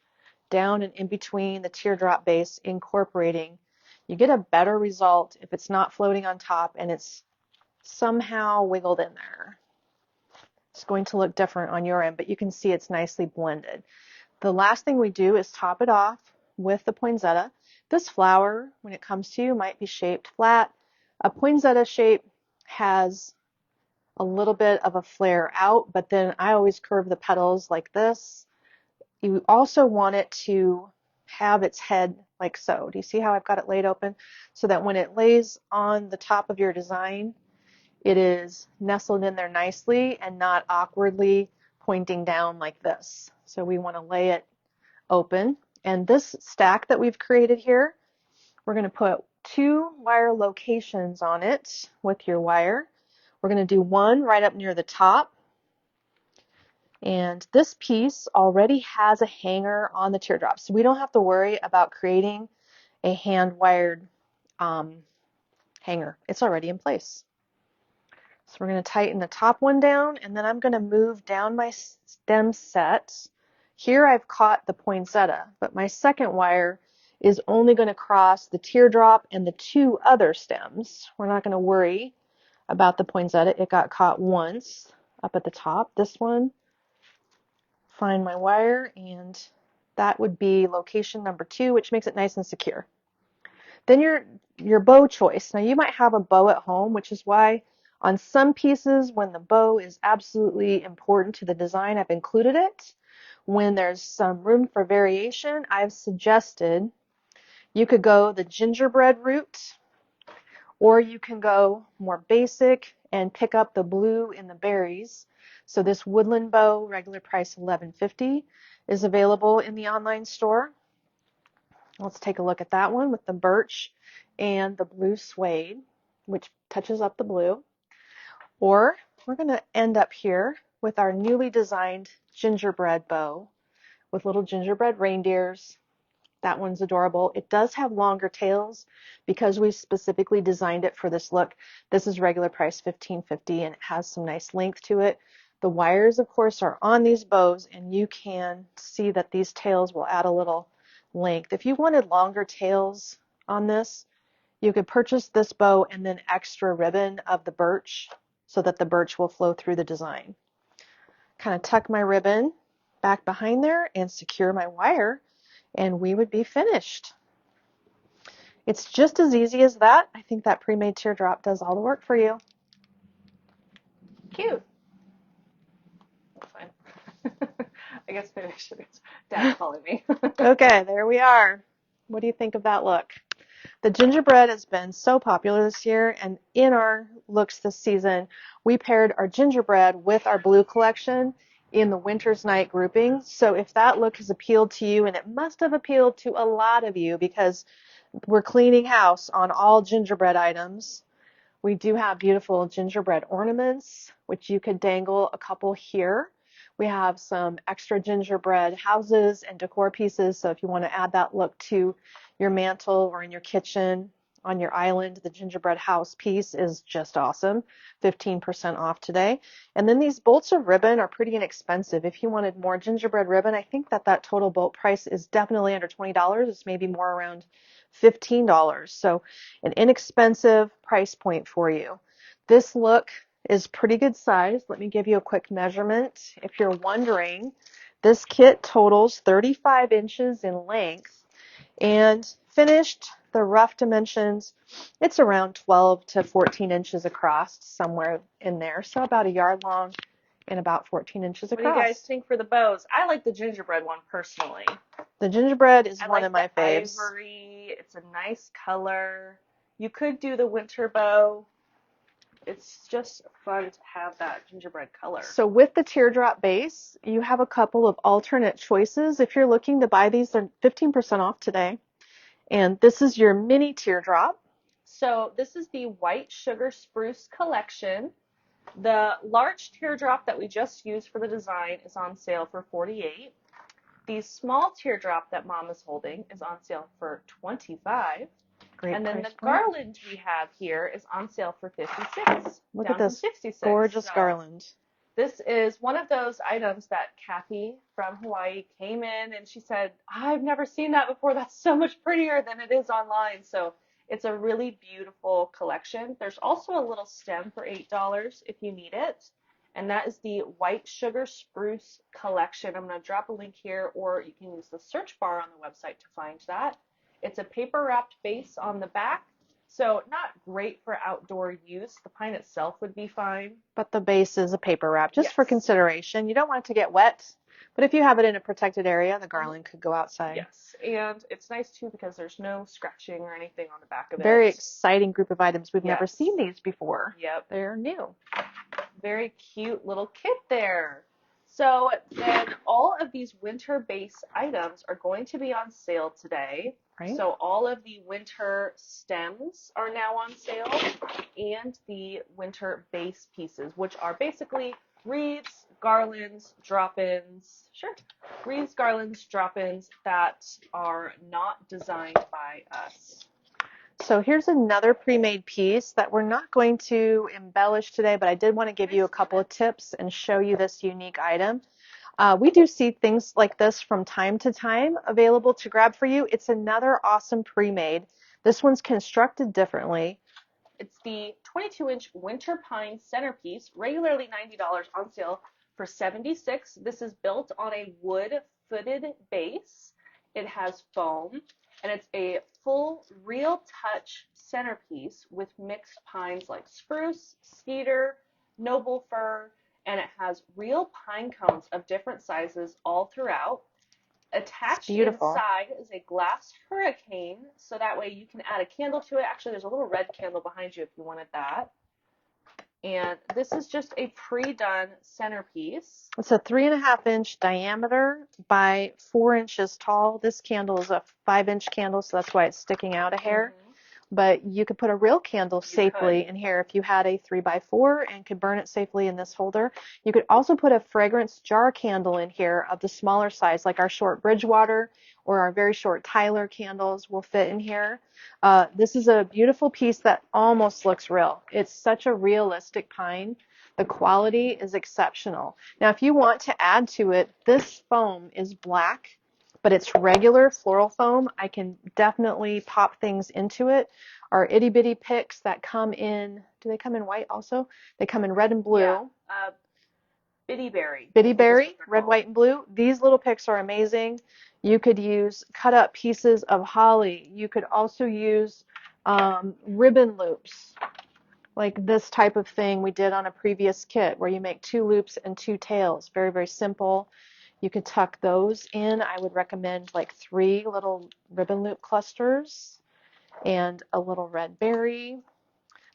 down and in between the teardrop base, incorporating. You get a better result if it's not floating on top and it's somehow wiggled in there. It's going to look different on your end, but you can see it's nicely blended. The last thing we do is top it off with the poinsettia. This flower, when it comes to you, might be shaped flat. A poinsettia shape has a little bit of a flare out, but then I always curve the petals like this. You also want it to have its head like so. Do you see how I've got it laid open? So that when it lays on the top of your design, it is nestled in there nicely and not awkwardly pointing down like this. So we want to lay it open. And this stack that we've created here, we're going to put 2 wire locations on it with your wire. We're going to do one right up near the top. And this piece already has a hanger on the teardrop, so we don't have to worry about creating a hand-wired hanger. It's already in place. So we're going to tighten the top one down, and then I'm going to move down my stem set. Here I've caught the poinsettia, but my second wire is only going to cross the teardrop and the 2 other stems. We're not going to worry about the poinsettia. It got caught once up at the top. This one, find my wire, and that would be location number 2, which makes it nice and secure. Then your bow choice. Now you might have a bow at home, which is why on some pieces, when the bow is absolutely important to the design, I've included it. When there's some room for variation, I've suggested you could go the gingerbread route, or you can go more basic and pick up the blue in the berries. So this woodland bow, regular price $11.50, is available in the online store. Let's take a look at that one with the birch and the blue suede, which touches up the blue. Or we're going to end up here with our newly designed gingerbread bow with little gingerbread reindeers. That one's adorable. It does have longer tails because we specifically designed it for this look. This is regular price $15.50, and it has some nice length to it. The wires, of course, are on these bows, and you can see that these tails will add a little length. If you wanted longer tails on this, you could purchase this bow and then extra ribbon of the birch so that the birch will flow through the design. Kind of tuck my ribbon back behind there and secure my wire, and we would be finished. It's just as easy as that. I think that pre-made teardrop does all the work for you.
Cute. That's fine. I guess maybe I should get Dad calling me.
Okay, there we are. What do you think of that look? The gingerbread has been so popular this year, and in our looks this season, we paired our gingerbread with our blue collection in the Winter's Night grouping. So if that look has appealed to you, and it must have appealed to a lot of you because we're cleaning house on all gingerbread items, we do have beautiful gingerbread ornaments, which you could dangle a couple here. We have some extra gingerbread houses and decor pieces, so if you want to add that look to your mantle or in your kitchen, on your island. The gingerbread house piece is just awesome. 15% off today. And then these bolts of ribbon are pretty inexpensive. If you wanted more gingerbread ribbon, I think that total bolt price is definitely under $20. It's maybe more around $15. So an inexpensive price point for you. This look is pretty good size. Let me give you a quick measurement. If you're wondering, this kit totals 35 inches in length and finished, the rough dimensions, it's around 12 to 14 inches across, somewhere in there. So about a yard long and about 14 inches across.
What do you guys think for the bows? I like the gingerbread one personally.
The gingerbread is
I
one
like
of my
the
faves.
ivory. It's a nice color. You could do the winter bow. It's just fun to have that gingerbread color.
So with the teardrop base, you have a couple of alternate choices. If you're looking to buy these, they're 15% off today. And this is your mini teardrop.
So this is the White Sugar Spruce collection. The large teardrop that we just used for the design is on sale for $48. The small teardrop that Mom is holding is on sale for $25.
Great
and then
price
the
point.
garland we have here is on sale for $56.
Look
down
at this
from $66.
gorgeous
So
garland.
this is one of those items that Kathy from Hawaii came in and she said, I've never seen that before. That's so much prettier than it is online. So it's a really beautiful collection. There's also a little stem for $8 if you need it. And that is the White Sugar Spruce collection. I'm going to drop a link here, or you can use the search bar on the website to find that. It's a paper wrapped base on the back. So not great for outdoor use. The pine itself would be fine.
But the base is a paper wrap, just
Yes.
for consideration. You don't want it to get wet, but if you have it in a protected area, the garland could go outside.
Yes, and it's nice too because there's no scratching or anything on the back of it.
Very exciting group of items. We've never
Yes.
seen these before.
Yep.
They're new.
Very cute little kit there. So then all of these winter base items are going to be on sale today.
Right.
So all of the winter stems are now on sale, and the winter base pieces, which are basically wreaths, garlands, drop-ins. Sure. Wreaths, garlands, drop-ins that are not designed by us.
So here's another pre-made piece that we're not going to embellish today, but I did want to give you a couple of tips and show you this unique item. We do see things like this from time to time available to grab for you. It's another awesome pre-made. This one's constructed differently.
It's the 22-inch winter pine centerpiece, regularly $90, on sale for $76. This is built on a wood-footed base. It has foam, and it's a full real touch centerpiece with mixed pines like spruce, cedar, noble fir, and it has real pine cones of different sizes all throughout. Attached inside is a glass hurricane, so that way you can add a candle to it. Actually, there's a little red candle behind you if you wanted that. And this is just a pre-done centerpiece.
It's a 3.5-inch diameter by 4 inches tall. This candle is a 5-inch candle, so that's why it's sticking out a hair.
Mm-hmm.
But you could put a real candle safely in here if you had a 3x4 and could burn it safely in this holder. You could also put a fragrance jar candle in here of the smaller size, like our short Bridgewater or our very short Tyler candles will fit in here. This is a beautiful piece that almost looks real. It's such a realistic pine. The quality is exceptional. Now, if you want to add to it, this foam is black, but it's regular floral foam. I can definitely pop things into it. Our itty bitty picks that come in, do they come in white also? They come in red and blue.
Yeah, Biddy Berry.
Biddy Berry, red, white, and blue. These little picks are amazing. You could use cut up pieces of holly. You could also use ribbon loops, like this type of thing we did on a previous kit where you make 2 loops and 2 tails. Very, very simple. You could tuck those in. I would recommend like 3 little ribbon loop clusters and a little red berry.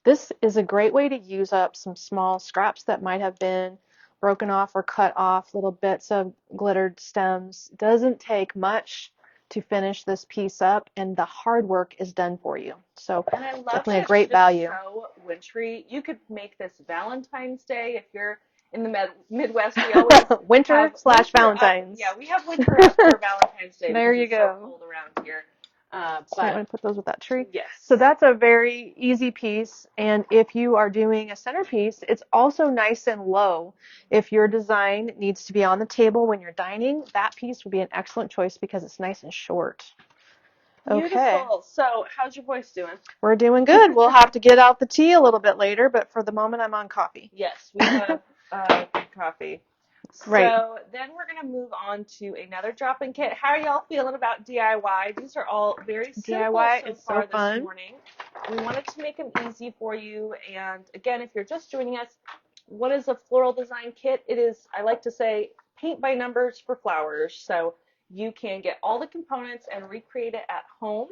This is a great way to use up some small scraps that might have been broken off or cut off, little bits of glittered stems. Doesn't take much to finish this piece up, and the hard work is done for you. So
and I love
definitely a great value.
So wintry. You could make this Valentine's Day if you're in the Midwest. We always
winter/Valentine's.
Yeah, we have winter up for Valentine's Day.
There you
it's
go.
So cold around here.
So I'm going to put those with that tree.
Yes.
So that's a very easy piece. And if you are doing a centerpiece, it's also nice and low. If your design needs to be on the table when you're dining, that piece would be an excellent choice because it's nice and short.
Beautiful.
Okay.
So how's your voice doing?
We're doing good. We'll have to get out the tea a little bit later, but for the moment I'm on coffee.
Yes, we have coffee.
Right.
So then we're going to move on to another drop-in kit. How are y'all feeling about DIY? These are all very simple
DIY
so
is
far
so fun.
this morning. We wanted to make them easy for you. And again, if you're just joining us, what is a floral design kit? It is, I like to say, paint by numbers for flowers. So you can get all the components and recreate it at home.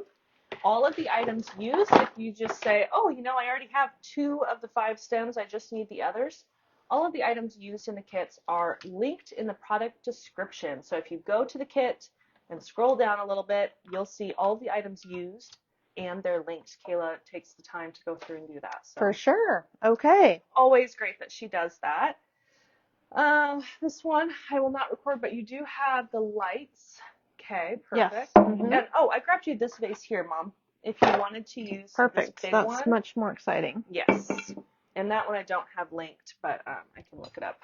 All of the items used, if you just say, oh, you know, I already have 2 of the 5 stems, I just need the others. All of the items used in the kits are linked in the product description. So if you go to the kit and scroll down a little bit, you'll see all of the items used and they're linked. Kayla takes the time to go through and do that. So
For sure. Okay.
always great that she does that. This one I will not record, but you do have the lights. Okay, perfect.
Yes. Mm-hmm.
And oh, I grabbed you this vase here, Mom. If you wanted to use
Perfect.
this big
That's
one.
much more exciting.
Yes. And that one I don't have linked, but I can look it up.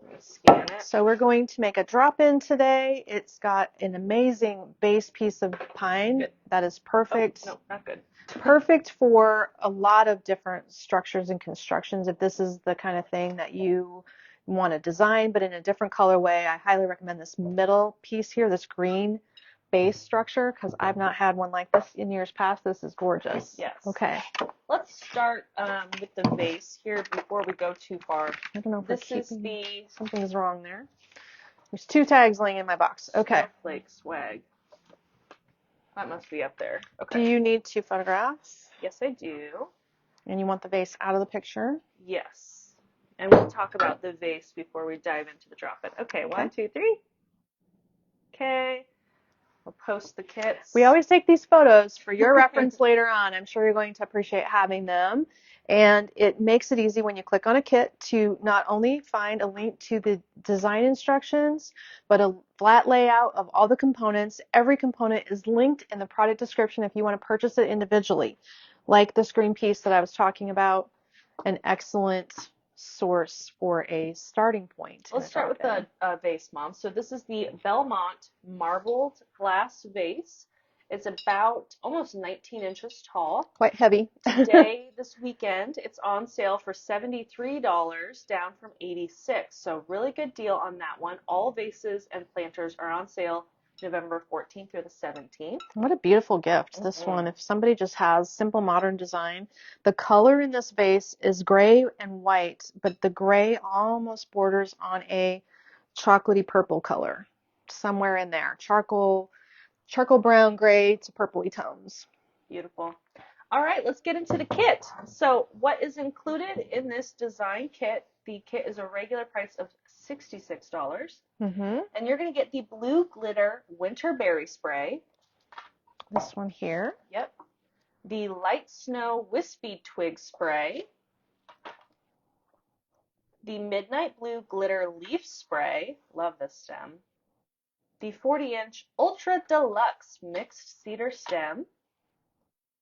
Let me scan it.
So we're going to make a drop-in today. It's got an amazing base piece of pine
Good.
that is perfect.
Oh, no, not good.
Perfect for a lot of different structures and constructions. If this is the kind of thing that you want to design, but in a different colorway, I highly recommend this middle piece here, this green base structure, because I've not had one like this in years past. This is gorgeous.
Yes.
Okay.
Let's start with the vase here before we go too far.
I don't know if
this is the
something's wrong there. There's 2 tags laying in my box. Okay.
Snowflake swag. That must be up there. Okay.
Do you need 2 photographs?
Yes, I do.
And you want the vase out of the picture?
Yes. And we'll talk about the vase before we dive into the drop-in. Okay, 1, 2, 3. Okay. We'll post the kits.
We always take these photos for your reference later on. I'm sure you're going to appreciate having them. And it makes it easy when you click on a kit to not only find a link to the design instructions, but a flat layout of all the components. Every component is linked in the product description if you want to purchase it individually, like the screen piece that I was talking about. An excellent source for a starting point.
Let's start with the vase, Mom. So this is the Belmont marbled glass vase. It's about almost 19 inches tall.
Quite heavy.
Today, this weekend, it's on sale for $73, down from $86. So really good deal on that one. All vases and planters are on sale November 14th through the 17th.
What a beautiful gift, this one. If somebody just has simple modern design, the color in this vase is gray and white, but the gray almost borders on a chocolatey purple color, somewhere in there. Charcoal brown, gray to purpley tones.
Beautiful. All right, let's get into the kit. So what is included in this design kit? The kit is a regular price of $66.
Mm-hmm.
And you're going to get the Blue Glitter Winter Berry Spray.
This one here.
Yep. The Light Snow Wispy Twig Spray. The Midnight Blue Glitter Leaf Spray. Love this stem. The 40-inch Ultra Deluxe Mixed Cedar Stem.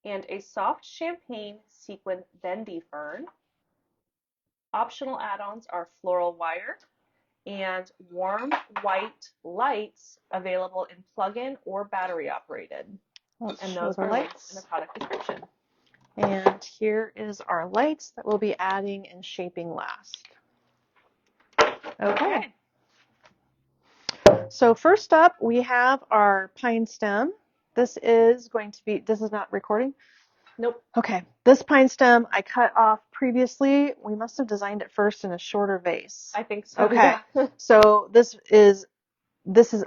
And a soft champagne sequin bendy fern. Optional add-ons are floral wire and warm white lights available in plug-in or battery operated. And those are linked in the product description.
And here is our lights that we'll be adding and shaping last. Okay. So first up, we have our pine stem. This is not recording?
Nope.
Okay. This pine stem I cut off previously. We must have designed it first in a shorter vase.
I think so.
Okay. Yeah. So this is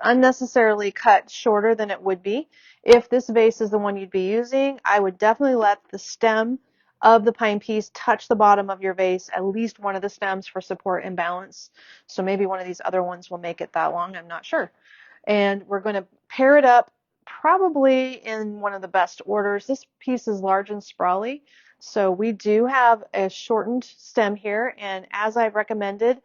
unnecessarily cut shorter than it would be. If this vase is the one you'd be using, I would definitely let the stem of the pine piece touch the bottom of your vase, at least one of the stems for support and balance. So maybe one of these other ones will make it that long, I'm not sure. And we're going to pair it up probably in one of the best orders. This piece is large and sprawly, so we do have a shortened stem here, and as I've recommended,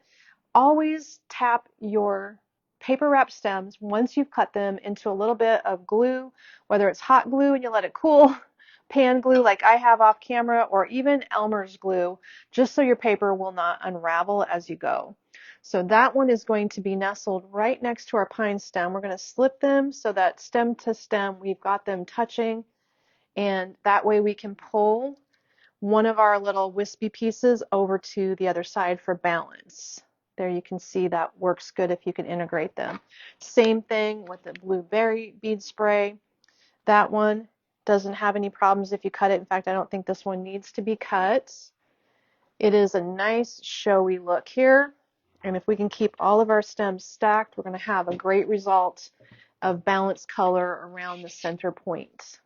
always tap your paper wrap stems, once you've cut them, into a little bit of glue, whether it's hot glue and you let it cool, pan glue like I have off camera, or even Elmer's glue, just so your paper will not unravel as you go. So that one is going to be nestled right next to our pine stem. We're going to slip them so that stem to stem we've got them touching, and that way we can pull one of our little wispy pieces over to the other side for balance. There you can see that works good if you can integrate them. Same thing with the blueberry bead spray. That one doesn't have any problems if you cut it. In fact, I don't think this one needs to be cut. It is a nice showy look here. And if we can keep all of our stems stacked, we're going to have a great result of balanced color around the center point.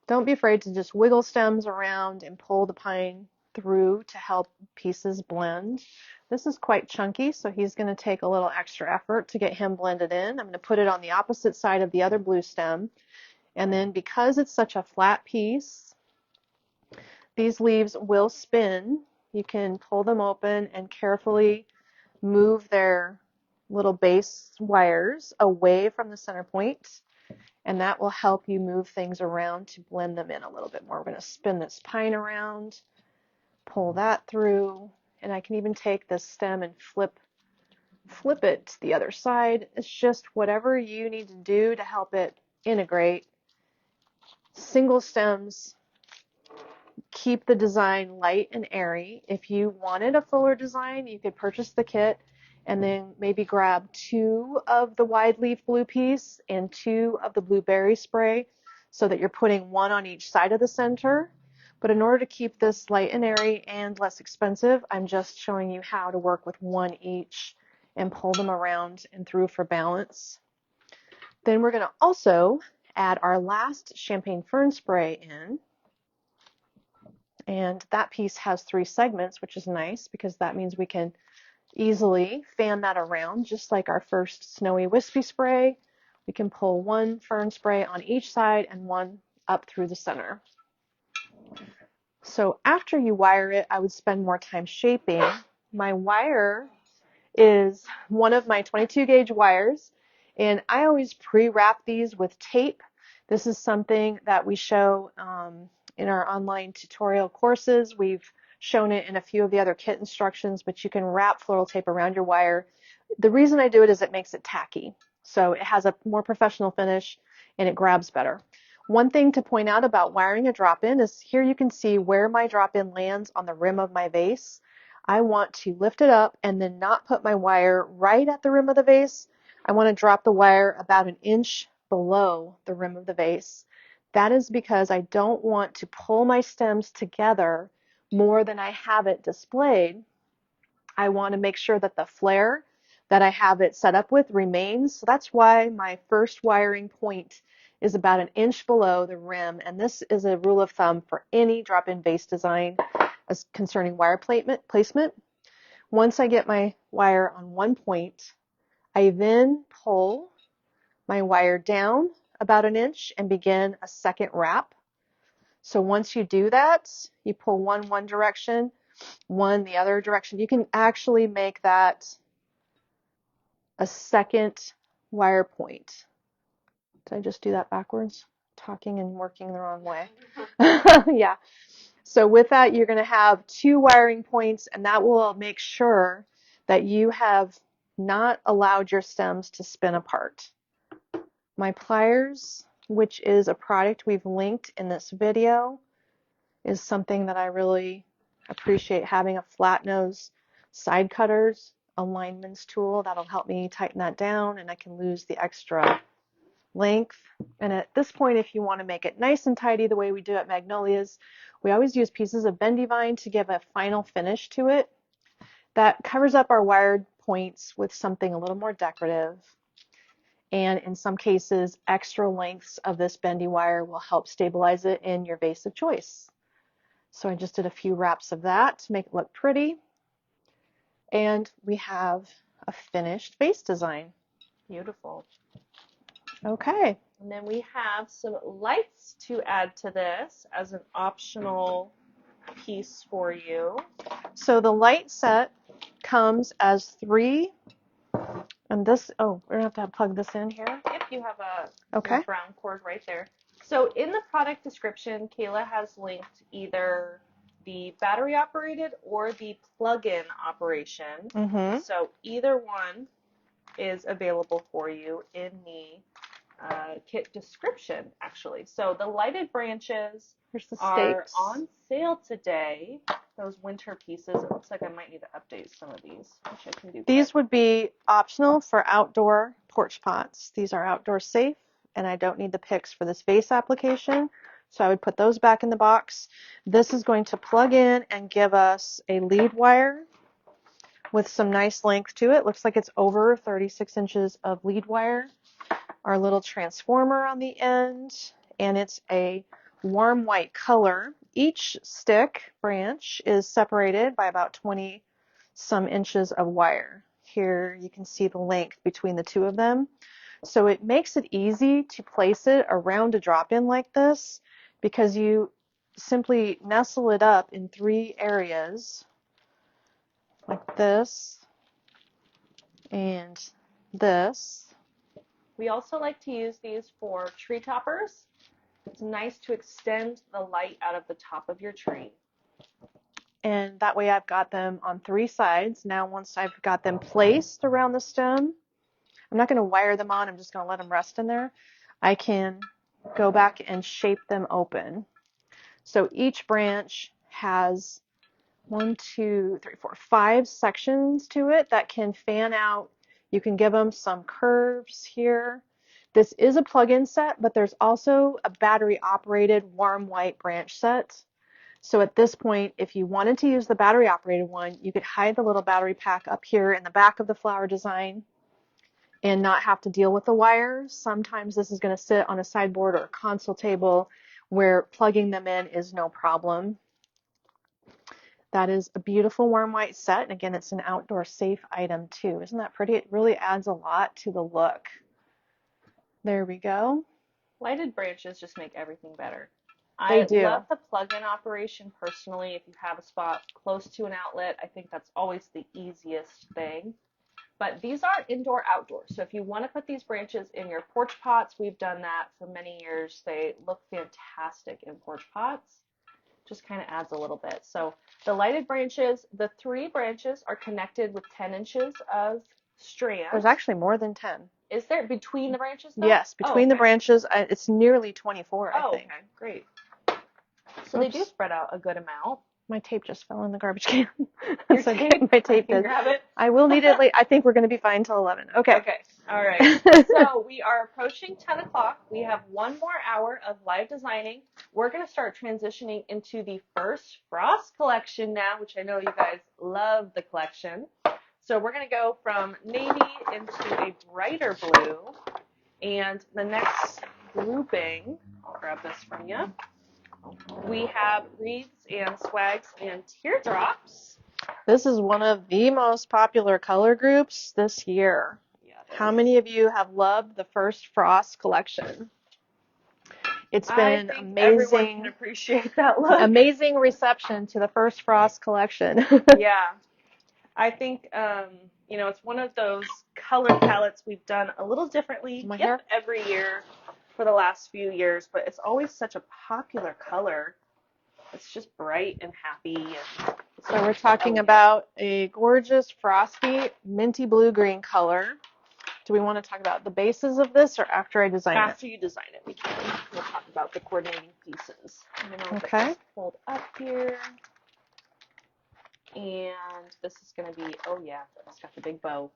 Don't be afraid to just wiggle stems around and pull the pine through to help pieces blend. This is quite chunky, so he's going to take a little extra effort to get him blended in. I'm going to put it on the opposite side of the other blue stem. And then because it's such a flat piece, these leaves will spin. You can pull them open and carefully move their little base wires away from the center point, and that will help you move things around to blend them in a little bit more. We're going to spin this pine around, pull that through, and I can even take this stem and flip it to the other side. It's just whatever you need to do to help it integrate. Single stems keep the design light and airy. If you wanted a fuller design, you could purchase the kit and then maybe grab 2 of the wide leaf blue piece and 2 of the blueberry spray so that you're putting 1 on each side of the center. But in order to keep this light and airy and less expensive, I'm just showing you how to work with 1 each and pull them around and through for balance. Then we're going to also add our last champagne fern spray in. And that piece has 3 segments, which is nice because that means we can easily fan that around just like our first snowy wispy spray. We can pull 1 fern spray on each side and 1 up through the center. So after you wire it, I would spend more time shaping. My wire is one of my 22 gauge wires, and I always pre-wrap these with tape. This is something that we show in our online tutorial courses. We've shown it in a few of the other kit instructions, but you can wrap floral tape around your wire. The reason I do it is it makes it tacky. So it has a more professional finish and it grabs better. One thing to point out about wiring a drop-in is here you can see where my drop-in lands on the rim of my vase. I want to lift it up and then not put my wire right at the rim of the vase. I want to drop the wire about 1 inch below the rim of the vase. That is because I don't want to pull my stems together more than I have it displayed. I want to make sure that the flare that I have it set up with remains. So that's why my first wiring point is about 1 inch below the rim. And this is a rule of thumb for any drop-in vase design as concerning wire placement. Once I get my wire on 1 point, I then pull my wire down about 1 inch and begin a second wrap. So once you do that, you pull one direction, 1 the other direction. You can actually make that a second wire point. Did I just do that backwards? Talking and working the wrong way. Yeah. So with that, you're going to have 2 wiring points, and that will make sure that you have not allowed your stems to spin apart. My pliers, which is a product we've linked in this video, is something that I really appreciate having. A flat nose side cutters, a lineman's tool that'll help me tighten that down, and I can lose the extra length. And at this point, if you want to make it nice and tidy the way we do at Magnolias, we always use pieces of Bendivine to give a final finish to it. That covers up our wired points with something a little more decorative. And in some cases, extra lengths of this bendy wire will help stabilize it in your vase of choice. So I just did a few wraps of that to make it look pretty. And we have a finished vase design.
Beautiful.
Okay.
And then we have some lights to add to this as an optional piece for you.
So the light set comes as 3 And this, oh, we're going to have to plug this in here.
If you have
Okay.
your brown cord right there. So in the product description, Kayla has linked either the battery operated or the plug-in operation.
Mm-hmm.
So either one is available for you in the kit description, actually. So the lighted branches
Here's the
are
stakes.
on sale today. Those winter pieces. It looks like I might need to update some of these, which I can do.
These
quick.
would be optional for outdoor porch pots. These are outdoor safe, and I don't need the picks for this vase application, so I would put those back in the box. This is going to plug in and give us a lead wire with some nice length to it. Looks like it's over 36 inches of lead wire. Our little transformer on the end, and it's a warm white color. Each stick branch is separated by about 20 some inches of wire. Here you can see the length between the two of them. So it makes it easy to place it around a drop-in like this because you simply nestle it up in 3 areas like this and this.
We also like to use these for tree toppers. It's nice to extend the light out of the top of your tree.
And that way I've got them on 3 sides. Now once I've got them placed around the stem, I'm not going to wire them on, I'm just going to let them rest in there. I can go back and shape them open. So each branch has 5 sections to it that can fan out. You can give them some curves here. This is a plug-in set, but there's also a battery operated warm white branch set. So at this point, if you wanted to use the battery operated one, you could hide the little battery pack up here in the back of the flower design and not have to deal with the wires. Sometimes this is going to sit on a sideboard or a console table where plugging them in is no problem. That is a beautiful warm white set. And again, it's an outdoor safe item too. Isn't that pretty? It really adds a lot to the look. There we go.
Lighted branches just make everything better.
They
I
do.
love the plug-in operation personally. If you have a spot close to an outlet, I think that's always the easiest thing. But these are indoor outdoor. So if you want to put these branches in your porch pots, we've done that for many years. They look fantastic in porch pots. Just kind of adds a little bit. So the lighted branches, the 3 branches are connected with 10 inches of strand.
There's actually more than 10.
Is there between the branches though?
Yes, between the branches, it's nearly 24, I think.
Okay, great. So they do spread out a good amount.
My tape just fell in the garbage can.
Your
So
tape?
my tape
Can you
did.
grab it?
I will need it late. I think we're going to be fine till 11. Okay.
Okay. All right. So we are approaching 10 o'clock. We have 1 more hour of live designing. We're going to start transitioning into the first Frost collection now, which I know you guys love the collection. So we're going to go from navy into a brighter blue. And the next grouping, I'll grab this from you. We have wreaths and swags and teardrops.
This is one of the most popular color groups this year.
Yeah,
How many of you have loved the first Frost collection? It's been
I think everyone can appreciate that look.
Amazing reception to the first Frost collection.
Yeah. I think, it's one of those color palettes we've done a little differently every year for the last few years, but it's always such a popular color. It's just bright and happy. And
so we're talking about a gorgeous frosty minty blue-green color. Do we want to talk about the bases of this or after I design it?
After you design it, we can. We'll talk about the coordinating pieces. I'm going to
Okay.
fold up here. And this is going to be, oh yeah, it's got the big bow.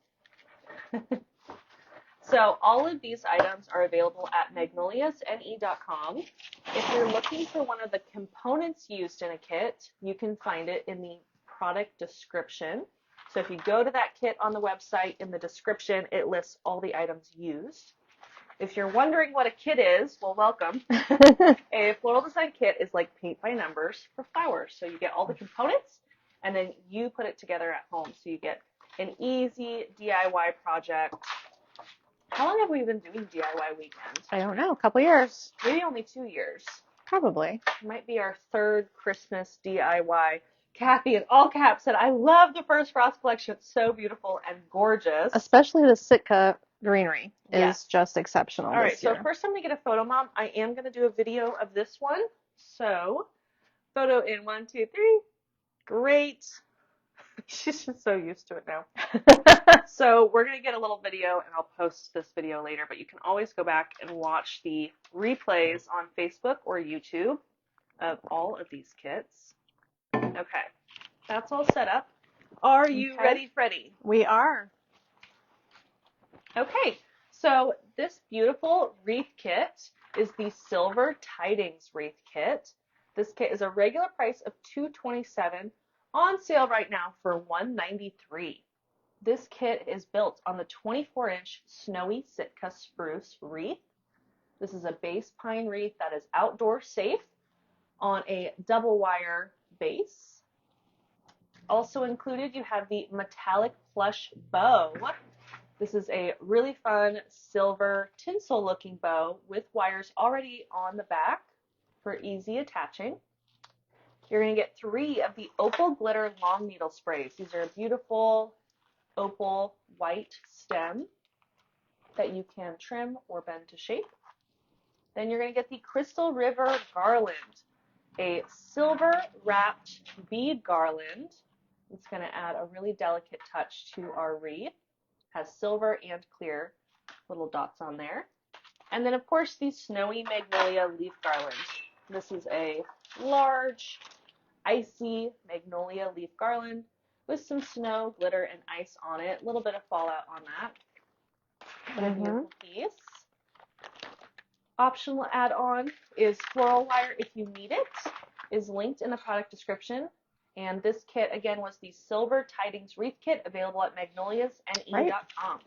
So all of these items are available at magnoliasne.com. If you're looking for one of the components used in a kit, you can find it in the product description. So if you go to that kit on the website, in the description, it lists all the items used. If you're wondering what a kit is, well, welcome. A floral design kit is like paint by numbers for flowers. So you get all the components, and then you put it together at home. So you get an easy DIY project. How long have we been doing DIY weekend?
I don't know, a couple years.
Maybe only 2 years.
Probably.
It might be our 3rd Christmas DIY. Kathy in all caps said, I love the First Frost collection. It's so beautiful and gorgeous.
Especially the Sitka greenery
Yes.
is just exceptional
All right,
this
so
year.
first I'm going to get a photo, Mom. I am going to do a video of this one. So, photo in 1, 2, 3. Great. She's just so used to it now. So we're going to get a little video and I'll post this video later, but you can always go back and watch the replays on Facebook or YouTube of all of these kits. Okay, that's all set up. Are you
Okay.
ready, Freddie?
We are.
Okay, so this beautiful wreath kit is the Silver Tidings wreath kit. This kit is a regular price of $227, on sale right now for $193. This kit is built on the 24-inch Snowy Sitka spruce wreath. This is a base pine wreath that is outdoor safe on a double wire base. Also included, you have the metallic plush bow. This is a really fun silver tinsel looking bow with wires already on the back for easy attaching. You're going to get 3 of the opal glitter long needle sprays. These are a beautiful opal white stem that you can trim or bend to shape. Then you're going to get the Crystal River garland, a silver wrapped bead garland. It's going to add a really delicate touch to our wreath. Has silver and clear little dots on there. And then of course the Snowy Magnolia leaf garland. This is a large icy magnolia leaf garland with some snow, glitter, and ice on it. A little bit of fallout on that. But a beautiful piece. Optional add-on is floral wire if you need it. Is linked in the product description. And this kit, again, was the Silver Tidings Wreath Kit, available at magnoliasne.com.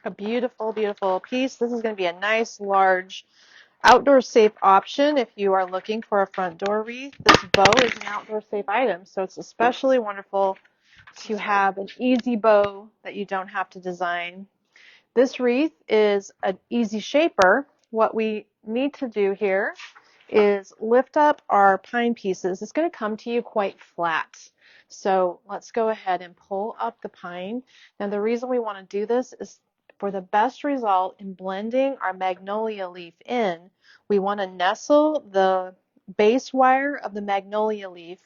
A beautiful, beautiful piece. This is going to be a nice, large, outdoor safe option if you are looking for a front door wreath. This bow is an outdoor safe item, so it's especially wonderful to have an easy bow that you don't have to design. This wreath is an easy shaper. What we need to do here is lift up our pine pieces. It's going to come to you quite flat. So let's go ahead and pull up the pine. Now the reason we want to do this is for the best result in blending our magnolia leaf in, we want to nestle the base wire of the magnolia leaf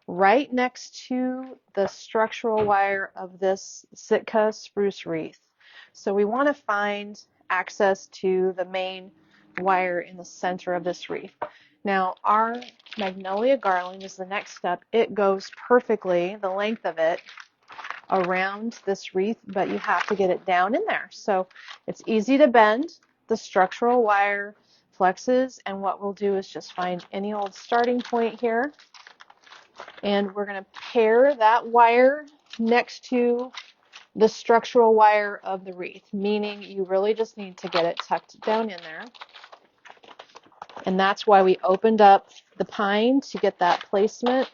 right next to the structural wire of this Sitka spruce wreath. So we want to find access to the main wire in the center of this wreath. Now our magnolia garland is the next step. It goes perfectly, the length of it, around this wreath, but you have to get it down in there. So it's easy to bend. The structural wire flexes, and what we'll do is just find any old starting point here, and we're going to pair that wire next to the structural wire of the wreath, meaning you really just need to get it tucked down in there. And that's why we opened up the pine to get that placement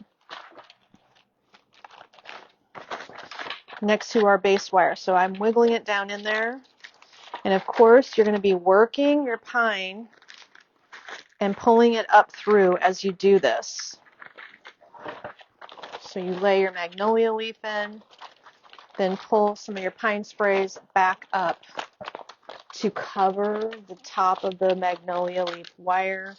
next to our base wire. So I'm wiggling it down in there. And of course, you're going to be working your pine and pulling it up through as you do this. So you lay your magnolia leaf in, then pull some of your pine sprays back up to cover the top of the magnolia leaf wire.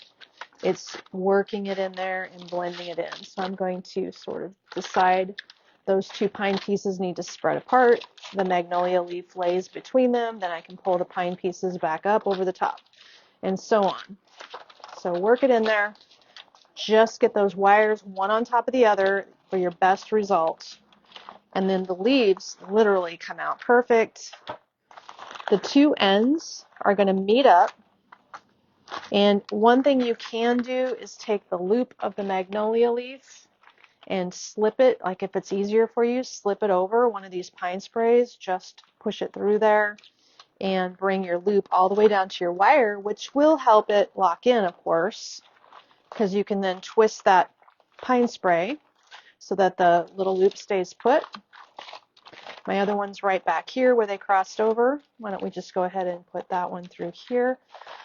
It's working it in there and blending it in. So I'm going to sort of decide those 2 pine pieces need to spread apart. The magnolia leaf lays between them. Then I can pull the pine pieces back up over the top, and so on. So work it in there. Just get those wires one on top of the other for your best result. And then the leaves literally come out perfect. The 2 ends are going to meet up. And one thing you can do is take the loop of the magnolia leaf and slip it, like if it's easier for you, slip it over one of these pine sprays, just push it through there and bring your loop all the way down to your wire, which will help it lock in, of course, because you can then twist that pine spray so that the little loop stays put. My other one's right back here where they crossed over. Why don't we just go ahead and put that one through here.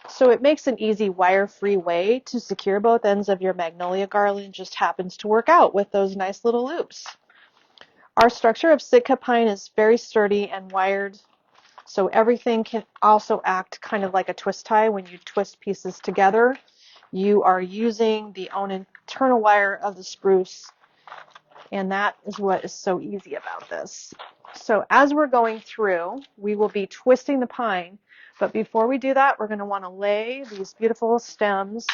So it makes an easy wire-free way to secure both ends of your magnolia garland. Just happens to work out with those nice little loops. Our structure of Sitka pine is very sturdy and wired, so everything can also act kind of like a twist tie. When you twist pieces together, you are using the own internal wire of the spruce, and that is what is so easy about this. So as we're going through, we will be twisting the pine, but before we do that, we're going to want to lay these beautiful stems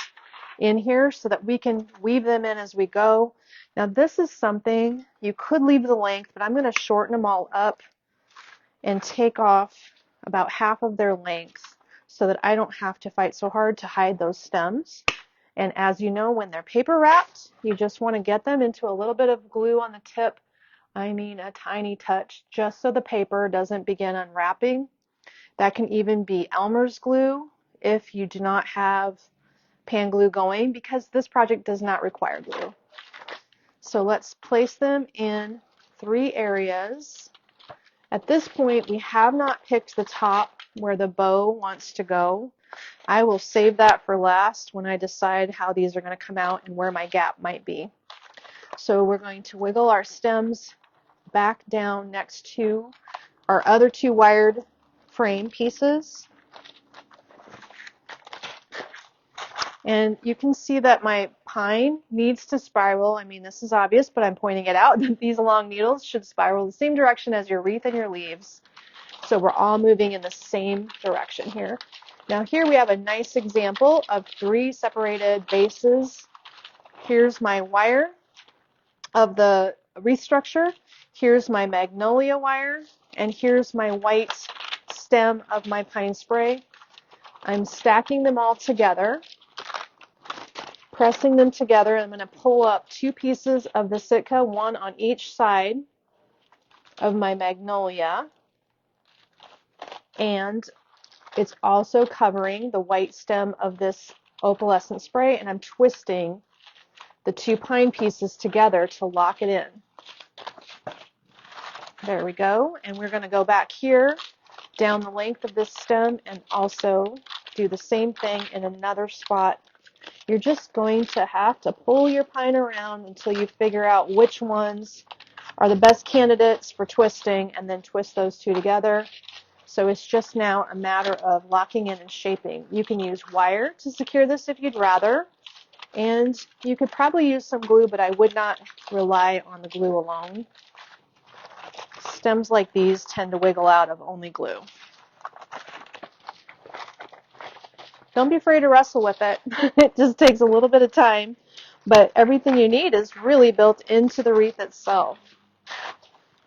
in here so that we can weave them in as we go. Now this is something, you could leave the length, but I'm going to shorten them all up and take off about half of their length so that I don't have to fight so hard to hide those stems. And as you know, when they're paper wrapped, you just want to get them into a little bit of glue on the tip. I mean a tiny touch, just so the paper doesn't begin unwrapping. That can even be Elmer's glue if you do not have pan glue going, because this project does not require glue. So let's place them in 3 areas. At this point, we have not picked the top where the bow wants to go. I will save that for last when I decide how these are going to come out and where my gap might be. So we're going to wiggle our stems back down next to our other 2 wired frame pieces. And you can see that my pine needs to spiral. I mean, this is obvious, but I'm pointing it out that these long needles should spiral the same direction as your wreath and your leaves. So we're all moving in the same direction here. Now here we have a nice example of 3 separated bases. Here's my wire of the wreath structure. Here's my magnolia wire. And here's my white stem of my pine spray. I'm stacking them all together, pressing them together. I'm going to pull up 2 pieces of the Sitka, one on each side of my magnolia. And it's also covering the white stem of this opalescent spray, and I'm twisting the 2 pine pieces together to lock it in. There we go. And we're going to go back here down the length of this stem and also do the same thing in another spot. You're just going to have to pull your pine around until you figure out which ones are the best candidates for twisting, and then twist those 2 together. So it's just now a matter of locking in and shaping. You can use wire to secure this if you'd rather, and you could probably use some glue, but I would not rely on the glue alone. Stems like these tend to wiggle out of only glue. Don't be afraid to wrestle with it. It just takes a little bit of time, but everything you need is really built into the wreath itself.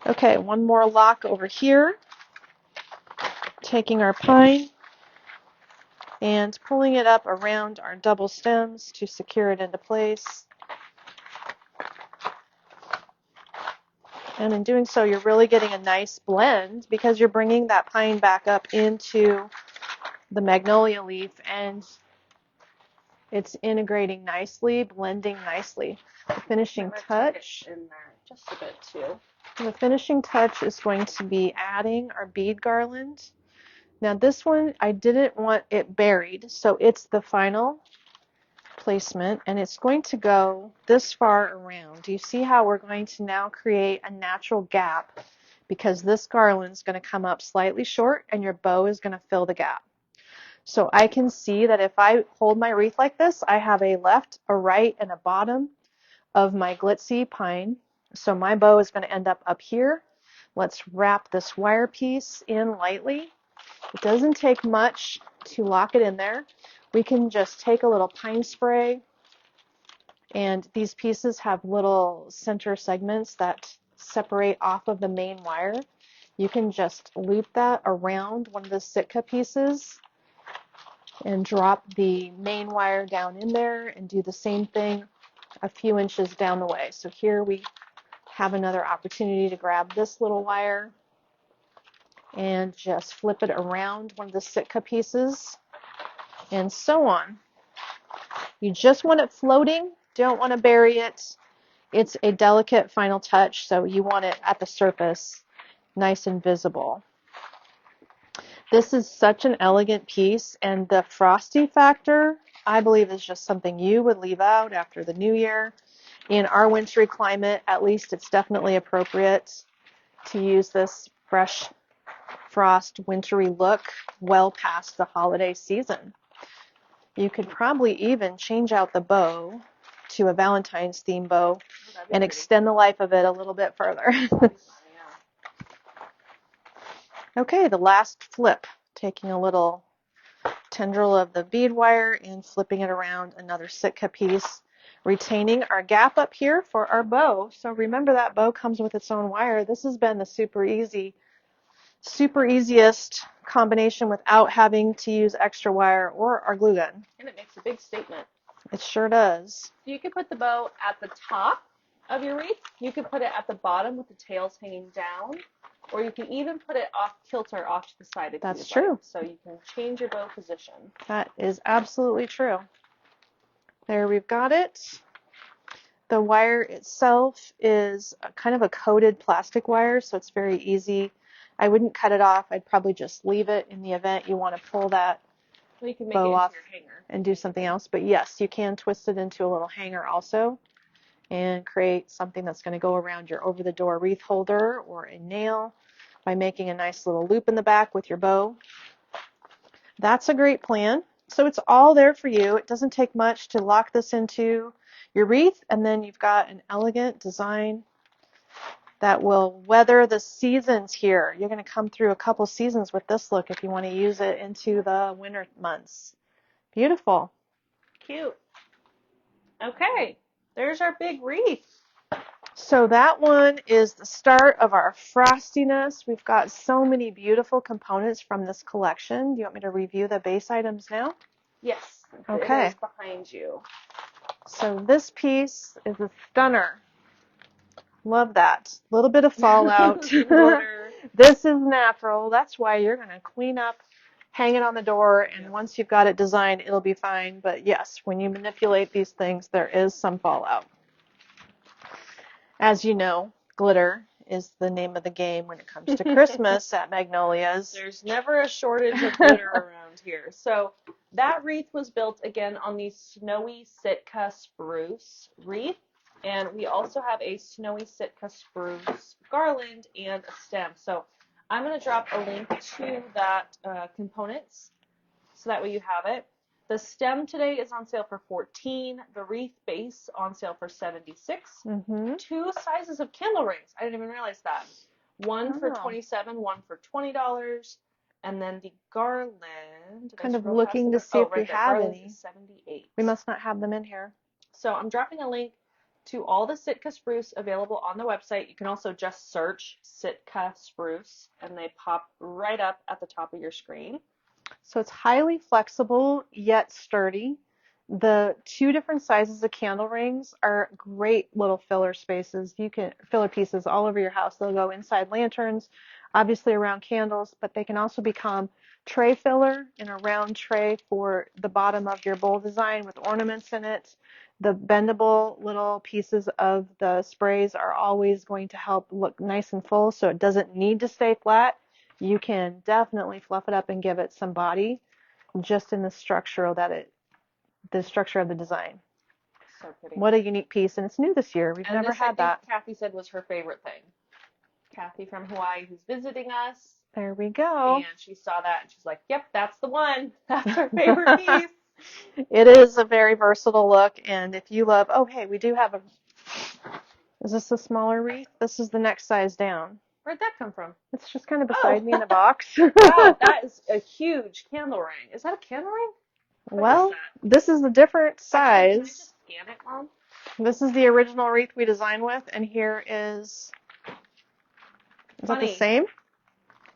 Okay, one more lock over here. Taking our pine and pulling it up around our double stems to secure it into place. And in doing so, you're really getting a nice blend because you're bringing that pine back up into the magnolia leaf, and it's integrating nicely, blending nicely. The finishing touch
in there just a bit too.
The finishing touch is going to be adding our bead garland. Now this one, I didn't want it buried, so it's the final placement, and it's going to go this far around. Do you see how we're going to now create a natural gap, because this garland is going to come up slightly short and your bow is going to fill the gap. So I can see that if I hold my wreath like this, I have a left, a right, and a bottom of my glitzy pine. So my bow is going to end up here. Let's wrap this wire piece in lightly. It doesn't take much to lock it in there. We can just take a little pine spray, and these pieces have little center segments that separate off of the main wire. You can just loop that around one of the Sitka pieces and drop the main wire down in there and do the same thing a few inches down the way. So here we have another opportunity to grab this little wire and just flip it around one of the Sitka pieces, and so on. You just want it floating, don't want to bury it. It's a delicate final touch, so you want it at the surface nice and visible. This is such an elegant piece, and the frosty factor, I believe, is just something you would leave out after the new year. In our wintry climate, at least, it's definitely appropriate to use this fresh frost wintry look well past the holiday season. You could probably even change out the bow to a Valentine's theme bow and extend the life of it a little bit further. Okay, the last flip, taking a little tendril of the bead wire and flipping it around another Sitka piece, retaining our gap up here for our bow. So remember that bow comes with its own wire. This has been the super easiest combination without having to use extra wire or our glue gun.
And it makes a big statement.
It sure does.
You can put the bow at the top of your wreath. You can put it at the bottom with the tails hanging down. Or you can even put it off kilter off to the side if
That's
you like.
true.
So you can change your bow position.
That is absolutely true. There, we've got it. The wire itself is kind of a coated plastic wire, so it's very easy. I wouldn't cut it off. I'd probably just leave it in the event you want to pull that
Well, you can make
bow
it
off
into your hanger
and do something else. But yes, you can twist it into a little hanger also and create something that's going to go around your over-the-door wreath holder or a nail by making a nice little loop in the back with your bow. That's a great plan. So it's all there for you. It doesn't take much to lock this into your wreath, and then you've got an elegant design that will weather the seasons here. You're going to come through a couple seasons with this look if you want to use it into the winter months. Beautiful.
Cute. Okay, there's our big wreath.
So that one is the start of our frostiness. We've got so many beautiful components from this collection. Do you want me to review the base items now?
Yes.
Okay.
It is behind you.
So this piece is a stunner. Love that. A little bit of fallout. This is natural. That's why you're going to clean up, hang it on the door, and once you've got it designed, it'll be fine. But yes, when you manipulate these things, there is some fallout. As you know, glitter is the name of the game when it comes to Christmas at Magnolia's.
There's never a shortage of glitter around here. So that wreath was built again on the Snowy Sitka Spruce wreath. And we also have a Snowy Sitka Spruce garland and a stem. So I'm going to drop a link to that components so that way you have it. The stem today is on sale for $14. The wreath base on sale for $76.
Mm-hmm.
2 sizes of candle rings. I didn't even realize that. One for $27, one for $20, and then the garland.
Kind of looking to see if we have any.
$78.
We must not have them in here.
So I'm dropping a link to all the Sitka spruce available on the website. You can also just search Sitka spruce, and they pop right up at the top of your screen.
So it's highly flexible yet sturdy. The 2 different sizes of candle rings are great little filler spaces. You can filler pieces all over your house. They'll go inside lanterns, obviously around candles, but they can also become tray filler in a round tray for the bottom of your bowl design with ornaments in it. The bendable little pieces of the sprays are always going to help look nice and full, so it doesn't need to stay flat. You can definitely fluff it up and give it some body just in the structure of the design.
So pretty.
What a unique piece, and it's new this year. We've never had that.
Kathy said was her favorite thing. Kathy from Hawaii who's visiting us.
There we go.
And she saw that and she's like, yep, that's the one. That's her favorite piece.
It is a very versatile look, and if you love, oh hey, we do have is this a smaller wreath? This is the next size down.
Where'd that come from?
It's just kind of beside me in the box.
Wow, that is a huge candle ring. Is that a candle ring?
Well, this is a different size.
Can I just scan it, Mom?
This is the original wreath we designed with, and here is that the same?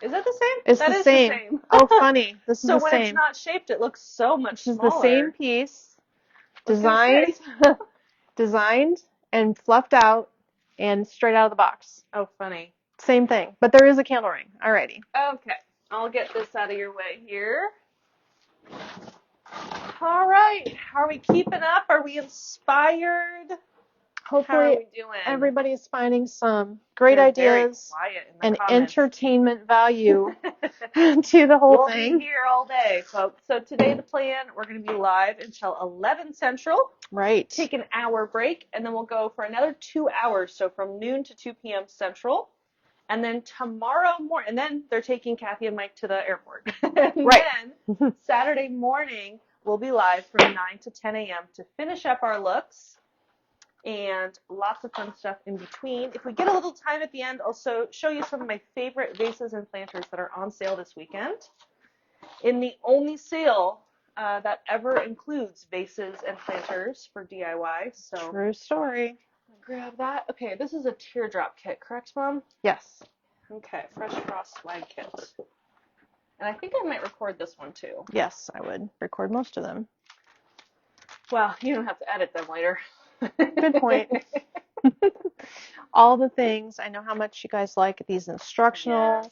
Is that the same?
It's the same. Oh, funny. This is the same.
So when it's not shaped, it looks so much smaller.
This is the same piece, designed and fluffed out and straight out of the box.
Oh, funny.
Same thing, but there is a candle ring. Alrighty.
Okay, I'll get this out of your way here. All right, are we keeping up? Are we inspired? How are
Hopefully
we doing?
everybody's finding some great
They're very
ideas
quiet in the
and
comments.
entertainment value to the whole
We'll
thing.
be here all day, folks. So today the plan, we're going to be live until 11 Central.
Right.
Take an hour break, and then we'll go for another 2 hours, so from noon to 2 p.m. Central. And then tomorrow morning, and then they're taking Kathy and Mike to the airport. And
Right.
then Saturday morning, we'll be live from 9 to 10 a.m. to finish up our looks and lots of fun stuff in between. If we get a little time at the end, I'll show you some of my favorite vases and planters that are on sale this weekend. In the only sale that ever includes vases and planters for DIY. So
True story.
grab that. Okay, this is a teardrop kit, correct, Mom?
Yes.
Okay, Fresh Frost swag kit. And I think I might record this one too.
Yes, I would record most of them.
Well, you don't have to edit them later.
Good point. All the things. I know how much you guys like these instructional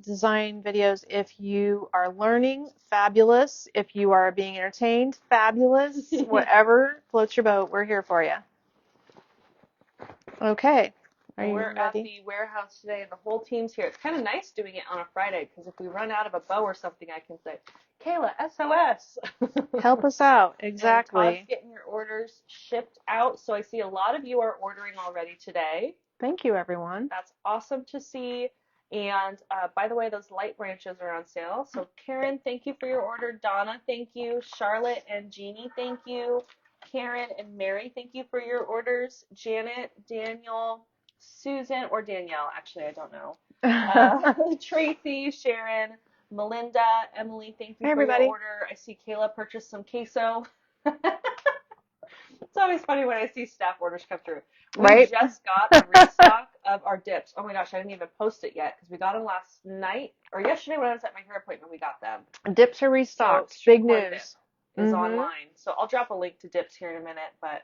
design videos. If you are learning, fabulous. If you are being entertained, fabulous. Whatever floats your boat, we're here for you. Okay.
We're at the warehouse today, and the whole team's here. It's kind of nice doing it on a Friday, because if we run out of a bow or something, I can say, Kayla, SOS.
Help us out.
And
Exactly.
Todd's getting your orders shipped out, so I see a lot of you are ordering already today.
Thank you, everyone.
That's awesome to see. And by the way, those light branches are on sale. So Karen, thank you for your order. Donna, thank you. Charlotte and Jeannie, thank you. Karen and Mary, thank you for your orders. Janet, Daniel, Susan, or Danielle, actually, I don't know. Tracy, Sharon, Melinda, Emily, thank you
Hey,
for
everybody.
your order. I see Kayla purchased some queso. It's always funny when I see staff orders come through. We just got a restock of our dips. Oh my gosh, I didn't even post it yet because we got them last night or yesterday when I was at my hair appointment. We got them.
Dips are restocked. So, big news.
Is online. So I'll drop a link to dips here in a minute. But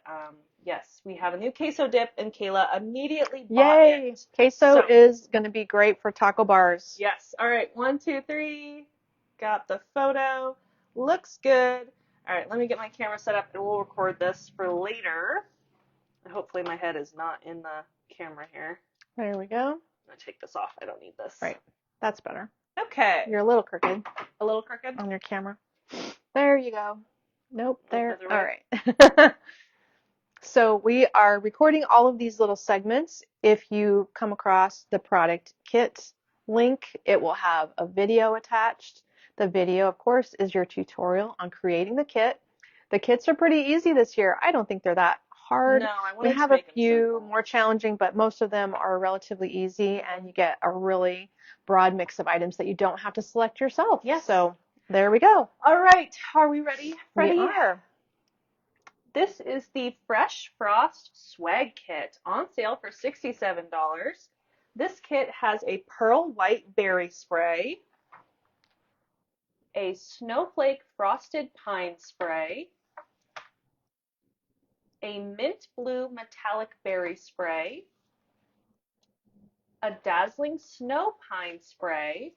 yes, we have a new queso dip, and Kayla immediately bought it.
Queso is going to be great for taco bars.
Yes. All right. 1, 2, 3. Got the photo. Looks good. All right. Let me get my camera set up, and we'll record this for later. Hopefully my head is not in the camera here.
There we go.
I'm going to take this off. I don't need this.
Right. That's better.
Okay.
You're a little crooked.
A little crooked?
On your camera. There you go. Nope, there. All right. So we are recording all of these little segments. If you come across the product kit link, it will have a video attached. The video, of course, is your tutorial on creating the kit. The kits are pretty easy this year. I don't think they're that hard.
No, I wanted
we have
to make
a few more challenging, but most of them are relatively easy, and you get a really broad mix of items that you don't have to select yourself.
Yes.
So there we go.
All right. Are we ready?
We are.
This is the Fresh Frost Swag Kit on sale for $67. This kit has a pearl white berry spray, a snowflake frosted pine spray, a mint blue metallic berry spray, a dazzling snow pine spray,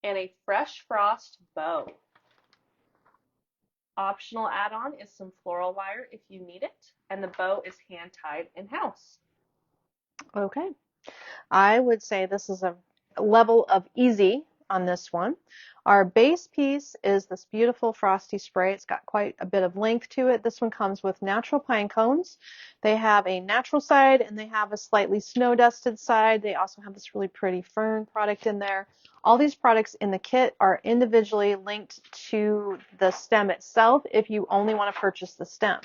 and a fresh frost bow. Optional add-on is some floral wire if you need it, and the bow is hand-tied in-house.
Okay. I would say this is a level of easy on this one. Our base piece is this beautiful frosty spray. It's got quite a bit of length to it. This one comes with natural pine cones. They have a natural side and they have a slightly snow dusted side. They also have this really pretty fern product in there. All these products in the kit are individually linked to the stem itself if you only want to purchase the stem.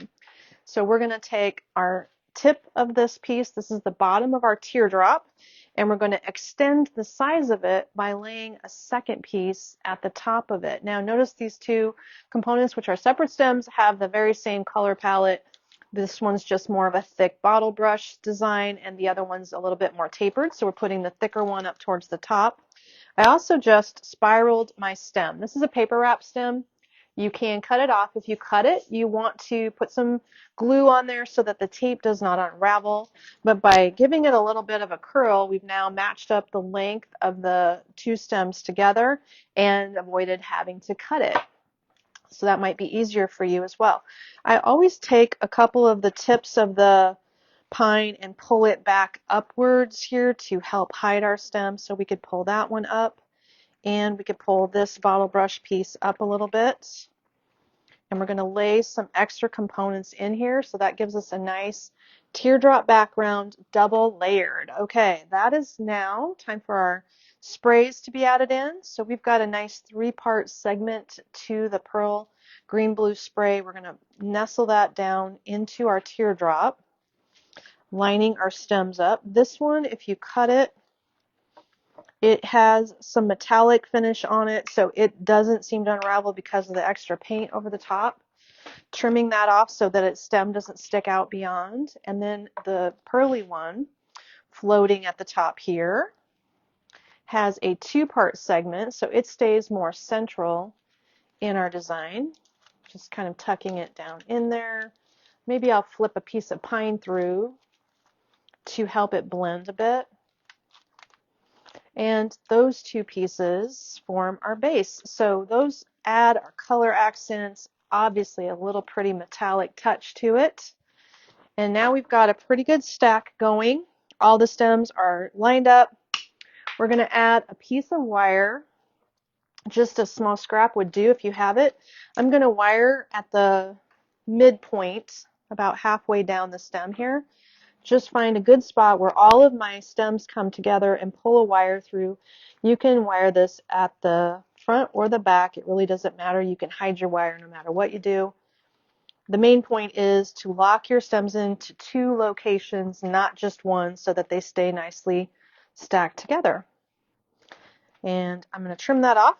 So we're going to take our tip of this piece. This is the bottom of our teardrop. And we're going to extend the size of it by laying a second piece at the top of it. Now notice these two components, which are separate stems, have the very same color palette. This one's just more of a thick bottle brush design, and the other one's a little bit more tapered, so we're putting the thicker one up towards the top. I also just spiraled my stem. This is a paper wrap stem. You can cut it off. If you cut it, you want to put some glue on there so that the tape does not unravel. But by giving it a little bit of a curl, we've now matched up the length of the two stems together and avoided having to cut it. So that might be easier for you as well. I always take a couple of the tips of the pine and pull it back upwards here to help hide our stem. So we could pull that one up, and we could pull this bottle brush piece up a little bit. And we're going to lay some extra components in here, so that gives us a nice teardrop background, double layered. Okay, that is now time for our sprays to be added in. So we've got a nice 3-part segment to the Pearl Green Blue spray. We're going to nestle that down into our teardrop, lining our stems up. This one, if you cut it, it has some metallic finish on it, so it doesn't seem to unravel because of the extra paint over the top. Trimming that off so that its stem doesn't stick out beyond. And then the pearly one, floating at the top here, has a 2-part segment, so it stays more central in our design. Just kind of tucking it down in there. Maybe I'll flip a piece of pine through to help it blend a bit. And those 2 pieces form our base. So those add our color accents, obviously a little pretty metallic touch to it. And now we've got a pretty good stack going. All the stems are lined up. We're going to add a piece of wire. Just a small scrap would do if you have it. I'm going to wire at the midpoint, about halfway down the stem here. Just find a good spot where all of my stems come together and pull a wire through. You can wire this at the front or the back. It really doesn't matter. You can hide your wire no matter what you do. The main point is to lock your stems into 2 locations, not just one, so that they stay nicely stacked together. And I'm going to trim that off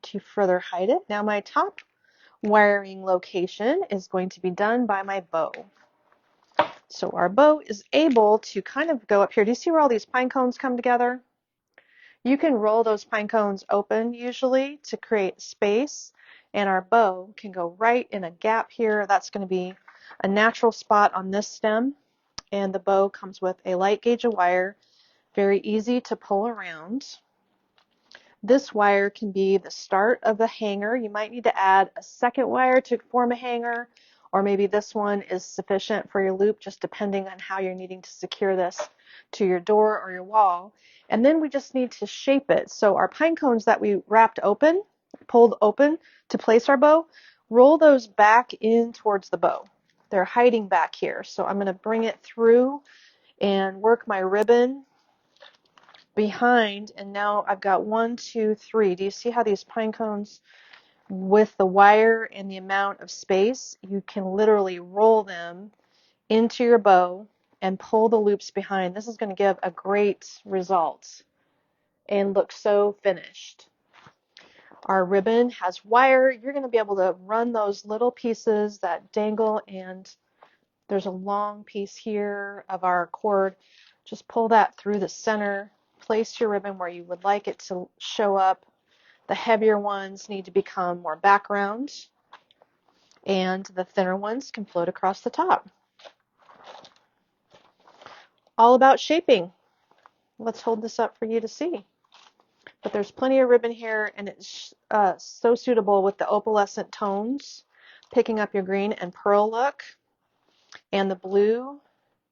to further hide it. Now my top wiring location is going to be done by my bow. So our bow is able to kind of go up here. Do you see where all these pine cones come together? You can roll those pine cones open usually to create space, and our bow can go right in a gap here. That's going to be a natural spot on this stem, and the bow comes with a light gauge of wire, very easy to pull around. This wire can be the start of the hanger. You might need to add a second wire to form a hanger, or maybe this one is sufficient for your loop, just depending on how you're needing to secure this to your door or your wall. And then we just need to shape it. So our pine cones that we wrapped open, pulled open to place our bow, roll those back in towards the bow. They're hiding back here. So I'm going to bring it through and work my ribbon behind, and now I've got 1, 2, 3. Do you see how these pine cones, with the wire and the amount of space, you can literally roll them into your bow and pull the loops behind. This is going to give a great result and look so finished. Our ribbon has wire. You're going to be able to run those little pieces that dangle, and there's a long piece here of our cord. Just pull that through the center. Place your ribbon where you would like it to show up. The heavier ones need to become more background, and the thinner ones can float across the top. All about shaping. Let's hold this up for you to see. But there's plenty of ribbon here, and it's so suitable with the opalescent tones, picking up your green and pearl look, and the blue,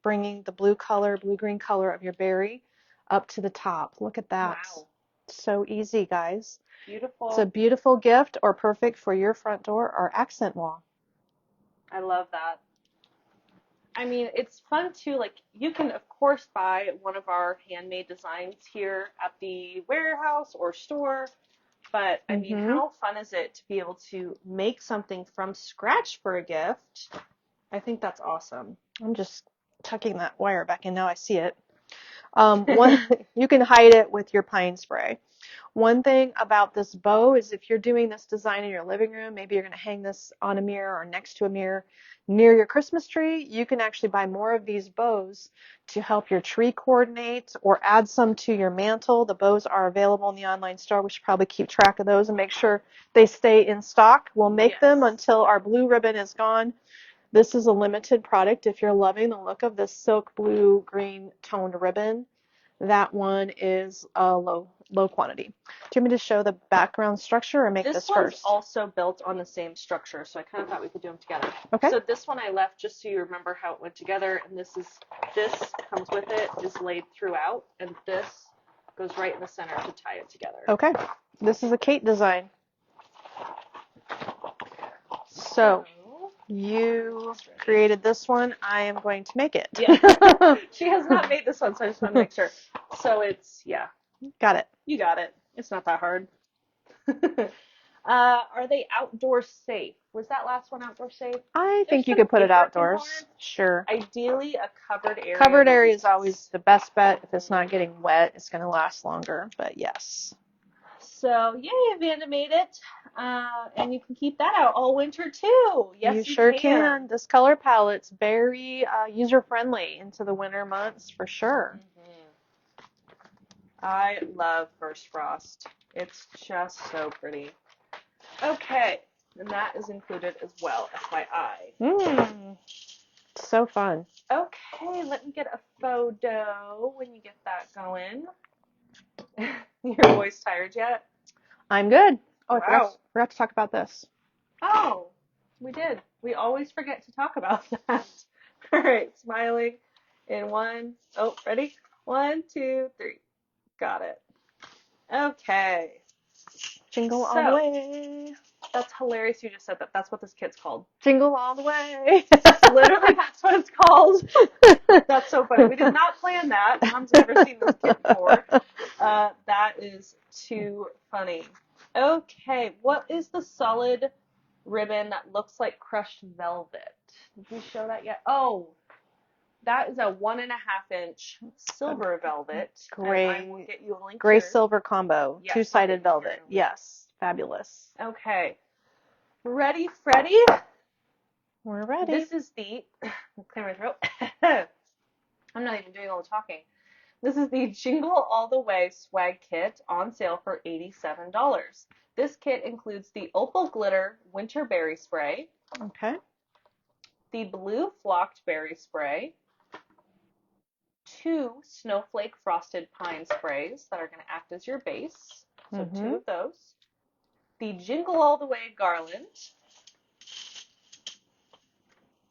bringing the blue-green color of your berry up to the top. Look at that.
Wow.
So easy, guys.
Beautiful.
It's a beautiful gift, or perfect for your front door or accent wall.
I love that. I mean, it's fun too. Like, you can, of course, buy one of our handmade designs here at the warehouse or store. But I mean, how fun is it to be able to make something from scratch for a gift? I think that's awesome.
I'm just tucking that wire back in. Now I see it. You can hide it with your pine spray. One thing about this bow is if you're doing this design in your living room, maybe you're going to hang this on a mirror or next to a mirror near your Christmas tree, you can actually buy more of these bows to help your tree coordinate, or add some to your mantle. The bows are available in the online store. We should probably keep track of those and make sure they stay in stock. We'll make them until our blue ribbon is gone. This is a limited product. If you're loving the look of this silk blue green toned ribbon, that one is a low quantity. Do you want me to show the background structure or make this
one's
first?
also built on the same structure, so I kind of thought we could do them together.
Okay.
So this one I left just so you remember how it went together, and this comes with it, is laid throughout, and this goes right in the center to tie it together.
Okay. This is a Kate design. So you created this one. I am going to make it.
Yeah. She has not made this one, so I just want to make sure. So it's, yeah.
Got it.
You got it. It's not that hard. Are they outdoor safe? Was that last one outdoor safe?
I think you could put it outdoors. Sure.
Ideally, a covered area.
Covered area is always the best bet. If it's not getting wet, it's going to last longer, but yes.
So, yay, Amanda made it. And you can keep that out all winter, too. Yes, you
sure can. This color palette's very user-friendly into the winter months, for sure.
I love First Frost. It's just so pretty. Okay, and that is included as well, FYI.
So fun.
Okay, let me get a photo when you get that going. Your voice tired yet?
I'm good. Oh,
wow.
I forgot to talk about this.
Oh, we did. We always forget to talk about that. All right, smiling in one. Oh, ready? 1, 2, 3. Got it. Okay.
Jingle all the way.
That's hilarious you just said that. That's what this kit's called.
Jingle all the way.
Literally, that's what it's called. That's so funny. We did not plan that. Mom's never seen this kit before. That is too funny. Okay, what is the solid ribbon that looks like crushed velvet? Did we show that yet? Oh, that is a 1.5-inch silver velvet.
Great.
I will get you a link.
Gray silver combo.
Yes,
two-sided velvet. Yes. Fabulous.
Okay. Ready, Freddy?
We're ready.
This is the, clear my throat. I'm not even doing all the talking. This is the Jingle All the Way swag kit on sale for $87. This kit includes the Opal Glitter Winter Berry Spray.
Okay.
The Blue Flocked Berry Spray. 2 Snowflake Frosted Pine Sprays that are going to act as your base. So 2 of those. The Jingle All the Way Garland.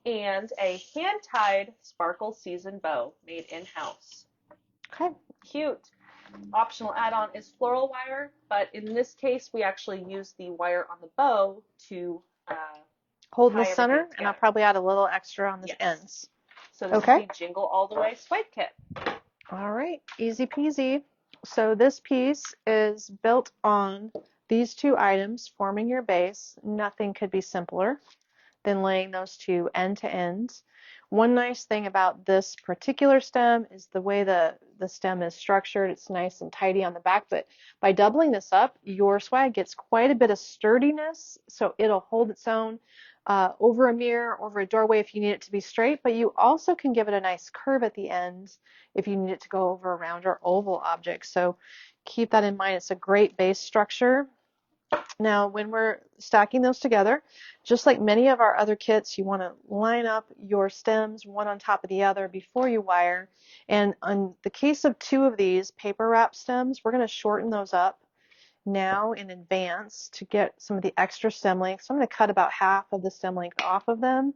And a hand-tied sparkle season bow made in-house.
Okay.
Cute. Optional add-on is floral wire, but in this case, we actually use the wire on the bow to
hold the center, and I'll probably add a little extra on the ends.
So this is the Jingle All the Way swag kit.
All right, easy peasy. So this piece is built on these 2 items, forming your base. Nothing could be simpler than laying those 2 end to end. One nice thing about this particular stem is the way the stem is structured. It's nice and tidy on the back, but by doubling this up, your swag gets quite a bit of sturdiness, so it'll hold its own over a mirror, over a doorway if you need it to be straight, but you also can give it a nice curve at the end if you need it to go over a round or oval object. So keep that in mind. It's a great base structure. Now, when we're stacking those together, just like many of our other kits, you want to line up your stems one on top of the other before you wire. And on the case of 2 of these paper wrap stems, we're going to shorten those up now in advance to get some of the extra stem length. So I'm going to cut about half of the stem length off of them.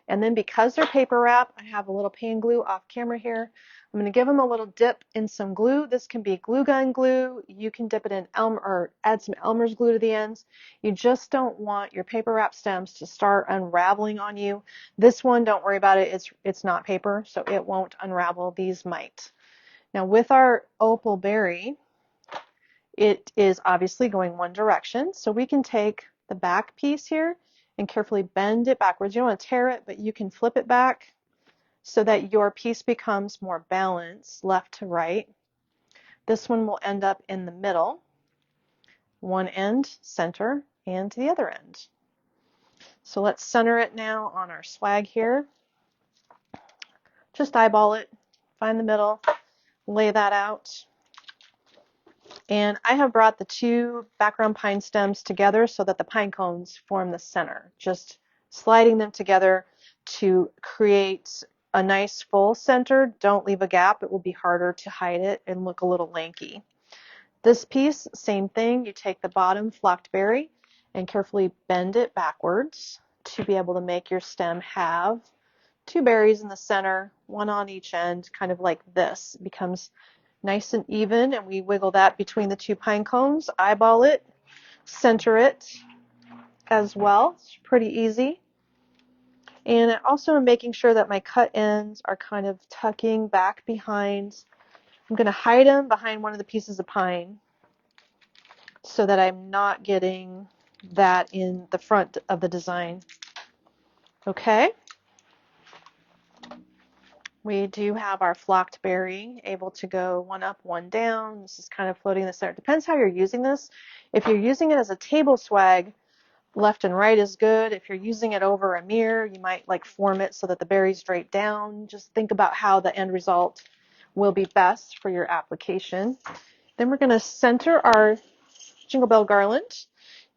And then because they're paper wrap, I have a little pan glue off camera here. I'm going to give them a little dip in some glue. This can be glue gun glue. You can dip it in or add some Elmer's glue to the ends. You just don't want your paper wrap stems to start unraveling on you. This one, don't worry about it. It's not paper, so it won't unravel. These might. Now with our opal berry, it is obviously going one direction, so we can take the back piece here and carefully bend it backwards. You don't want to tear it, but you can flip it back so that your piece becomes more balanced left to right. This one will end up in the middle, one end, center, and to the other end. So let's center it now on our swag here. Just eyeball it, find the middle, lay that out. And I have brought the 2 background pine stems together so that the pine cones form the center, just sliding them together to create a nice full center. Don't leave a gap. It will be harder to hide it and look a little lanky. This piece, same thing. You take the bottom flocked berry and carefully bend it backwards to be able to make your stem have two berries in the center, one on each end, kind of like this. It becomes nice and even, and we wiggle that between the two pine cones, eyeball it, center it as well. It's pretty easy. And also I'm making sure that my cut ends are kind of tucking back behind. I'm going to hide them behind one of the pieces of pine so that I'm not getting that in the front of the design. Okay. We do have our flocked berry able to go one up, one down. This is kind of floating in the center. It depends how you're using this. If you're using it as a table swag, left and right is good. If you're using it over a mirror, you might like form it so that the berries drape down. Just think about how the end result will be best for your application. Then we're going to center our Jingle Bell garland.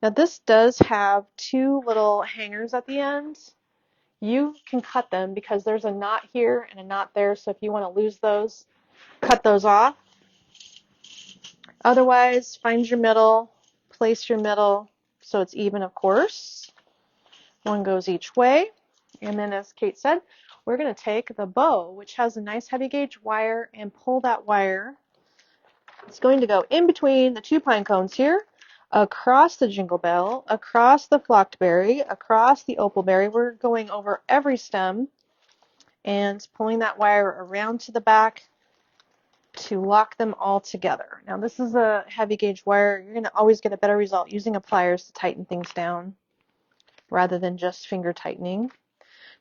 Now this does have two little hangers at the end. You can cut them because there's a knot here and a knot there, so if you want to lose those, cut those off. Otherwise, find your middle, place your middle so it's even, of course. One goes each way. And then, as Kate said, we're going to take the bow, which has a nice heavy gauge wire, and pull that wire. It's going to go in between the two pine cones here, across the jingle bell, across the flocked berry, across the opal berry. We're going over every stem and pulling that wire around to the back to lock them all together. Now this is a heavy gauge wire. You're going to always get a better result using a pliers to tighten things down rather than just finger tightening.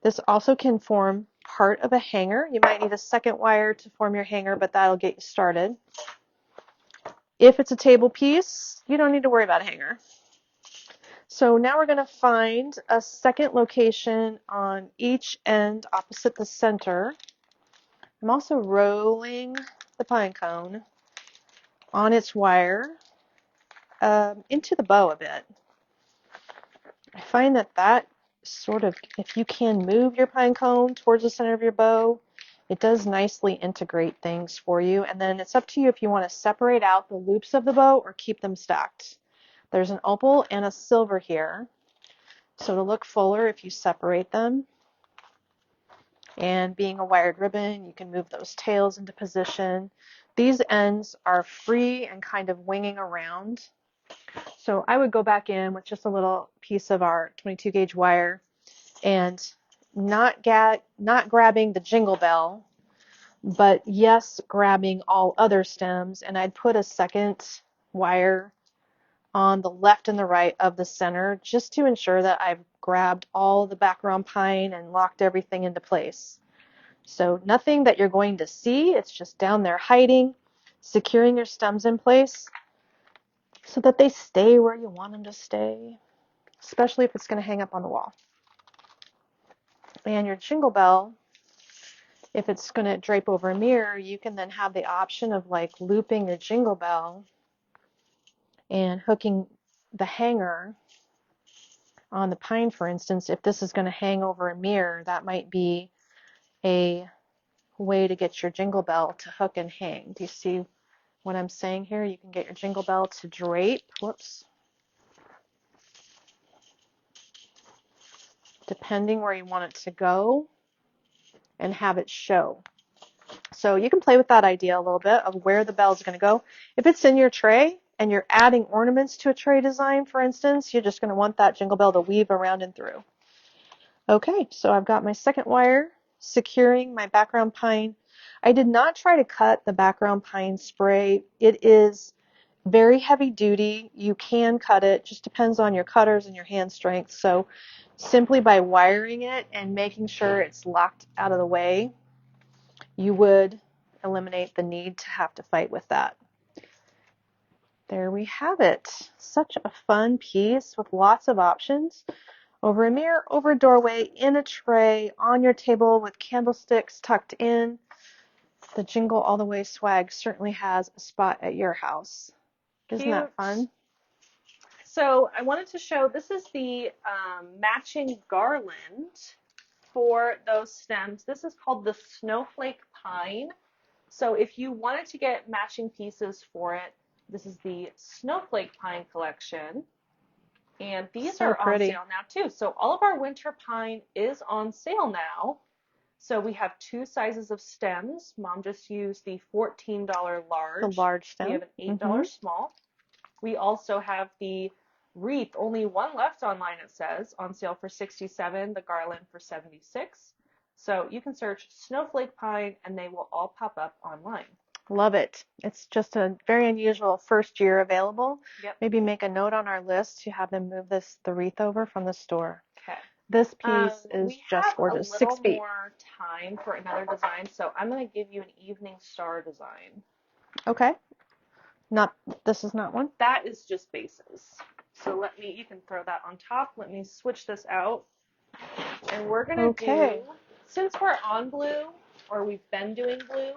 This also can form part of a hanger. You might need a second wire to form your hanger, but that'll get you started. If it's a table piece, you don't need to worry about a hanger. So now we're going to find a second location on each end opposite the center. I'm also rolling the pine cone on its wire into the bow a bit. I find that sort of, if you can move your pine cone towards the center of your bow, it does nicely integrate things for you. And then it's up to you if you want to separate out the loops of the bow or keep them stacked. There's an opal and a silver here. So to look fuller if you separate them. And being a wired ribbon, you can move those tails into position. These ends are free and kind of winging around. So I would go back in with just a little piece of our 22 gauge wire and not grabbing the jingle bell, but yes, grabbing all other stems. And I'd put a second wire on the left and the right of the center just to ensure that I've grabbed all the background pine and locked everything into place. So nothing that you're going to see, it's just down there hiding, securing your stems in place so that they stay where you want them to stay, especially if it's going to hang up on the wall. And your jingle bell, if it's going to drape over a mirror, you can then have the option of like looping your jingle bell and hooking the hanger on the pine, for instance. If this is going to hang over a mirror, that might be a way to get your jingle bell to hook and hang. Do you see what I'm saying here? You can get your jingle bell to drape, whoops, depending where you want it to go, and have it show. So you can play with that idea a little bit of where the bell is going to go. If it's in your tray and you're adding ornaments to a tray design, for instance, you're just going to want that jingle bell to weave around and through. Okay, so I've got my second wire securing my background pine. I did not try to cut the background pine spray. It is very heavy duty. You can cut it, just depends on your cutters and your hand strength. So simply by wiring it and making sure it's locked out of the way, you would eliminate the need to have to fight with that. There we have it. Such a fun piece with lots of options. Over a mirror, over a doorway, in a tray, on your table with candlesticks tucked in. The Jingle All the Way swag certainly has a spot at your house. Isn't
Cute.
that fun?
So I wanted to show, this is the matching garland for those stems. This is called the Snowflake Pine. So if you wanted to get matching pieces for it, This is the Snowflake Pine collection. And these
So
are on
pretty.
sale now too. So all of our winter pine is on sale now. So we have two sizes of stems. Mom just used the $14
The
large.
large
We
stem.
have an $8 small. We also have the wreath, only one left online it says, on sale for $67, the garland for $76. So you can search Snowflake Pine and they will all pop up online.
Love it. It's just a very unusual first year available.
Yep.
Maybe make a note on our list to have them move the wreath over from the store.
Okay.
This piece is
We
just
have
gorgeous.
a little
6 feet.
more time for another design, so I'm going to give you an evening star design.
Okay. This is not one.
That is just bases. So you can throw that on top. Let me switch this out. And we're going to do, since we're on blue, or we've been doing blue,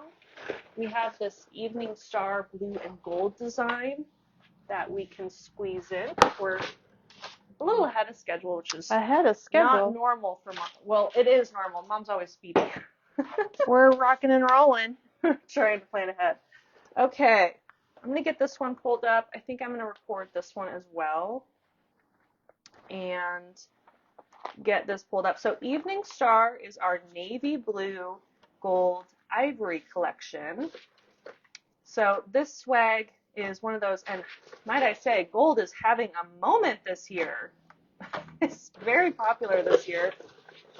we have this evening star blue and gold design that we can squeeze in. We're a little ahead of schedule, which is not normal for Mom. Well, it is normal. Mom's always speedy.
We're rocking and rolling.
Trying to plan ahead. Okay. I'm going to get this one pulled up. I think I'm going to record this one as well and get this pulled up. So Evening Star is our navy blue, gold, ivory collection. So this swag is one of those, and might I say, gold is having a moment this year. It's very popular this year.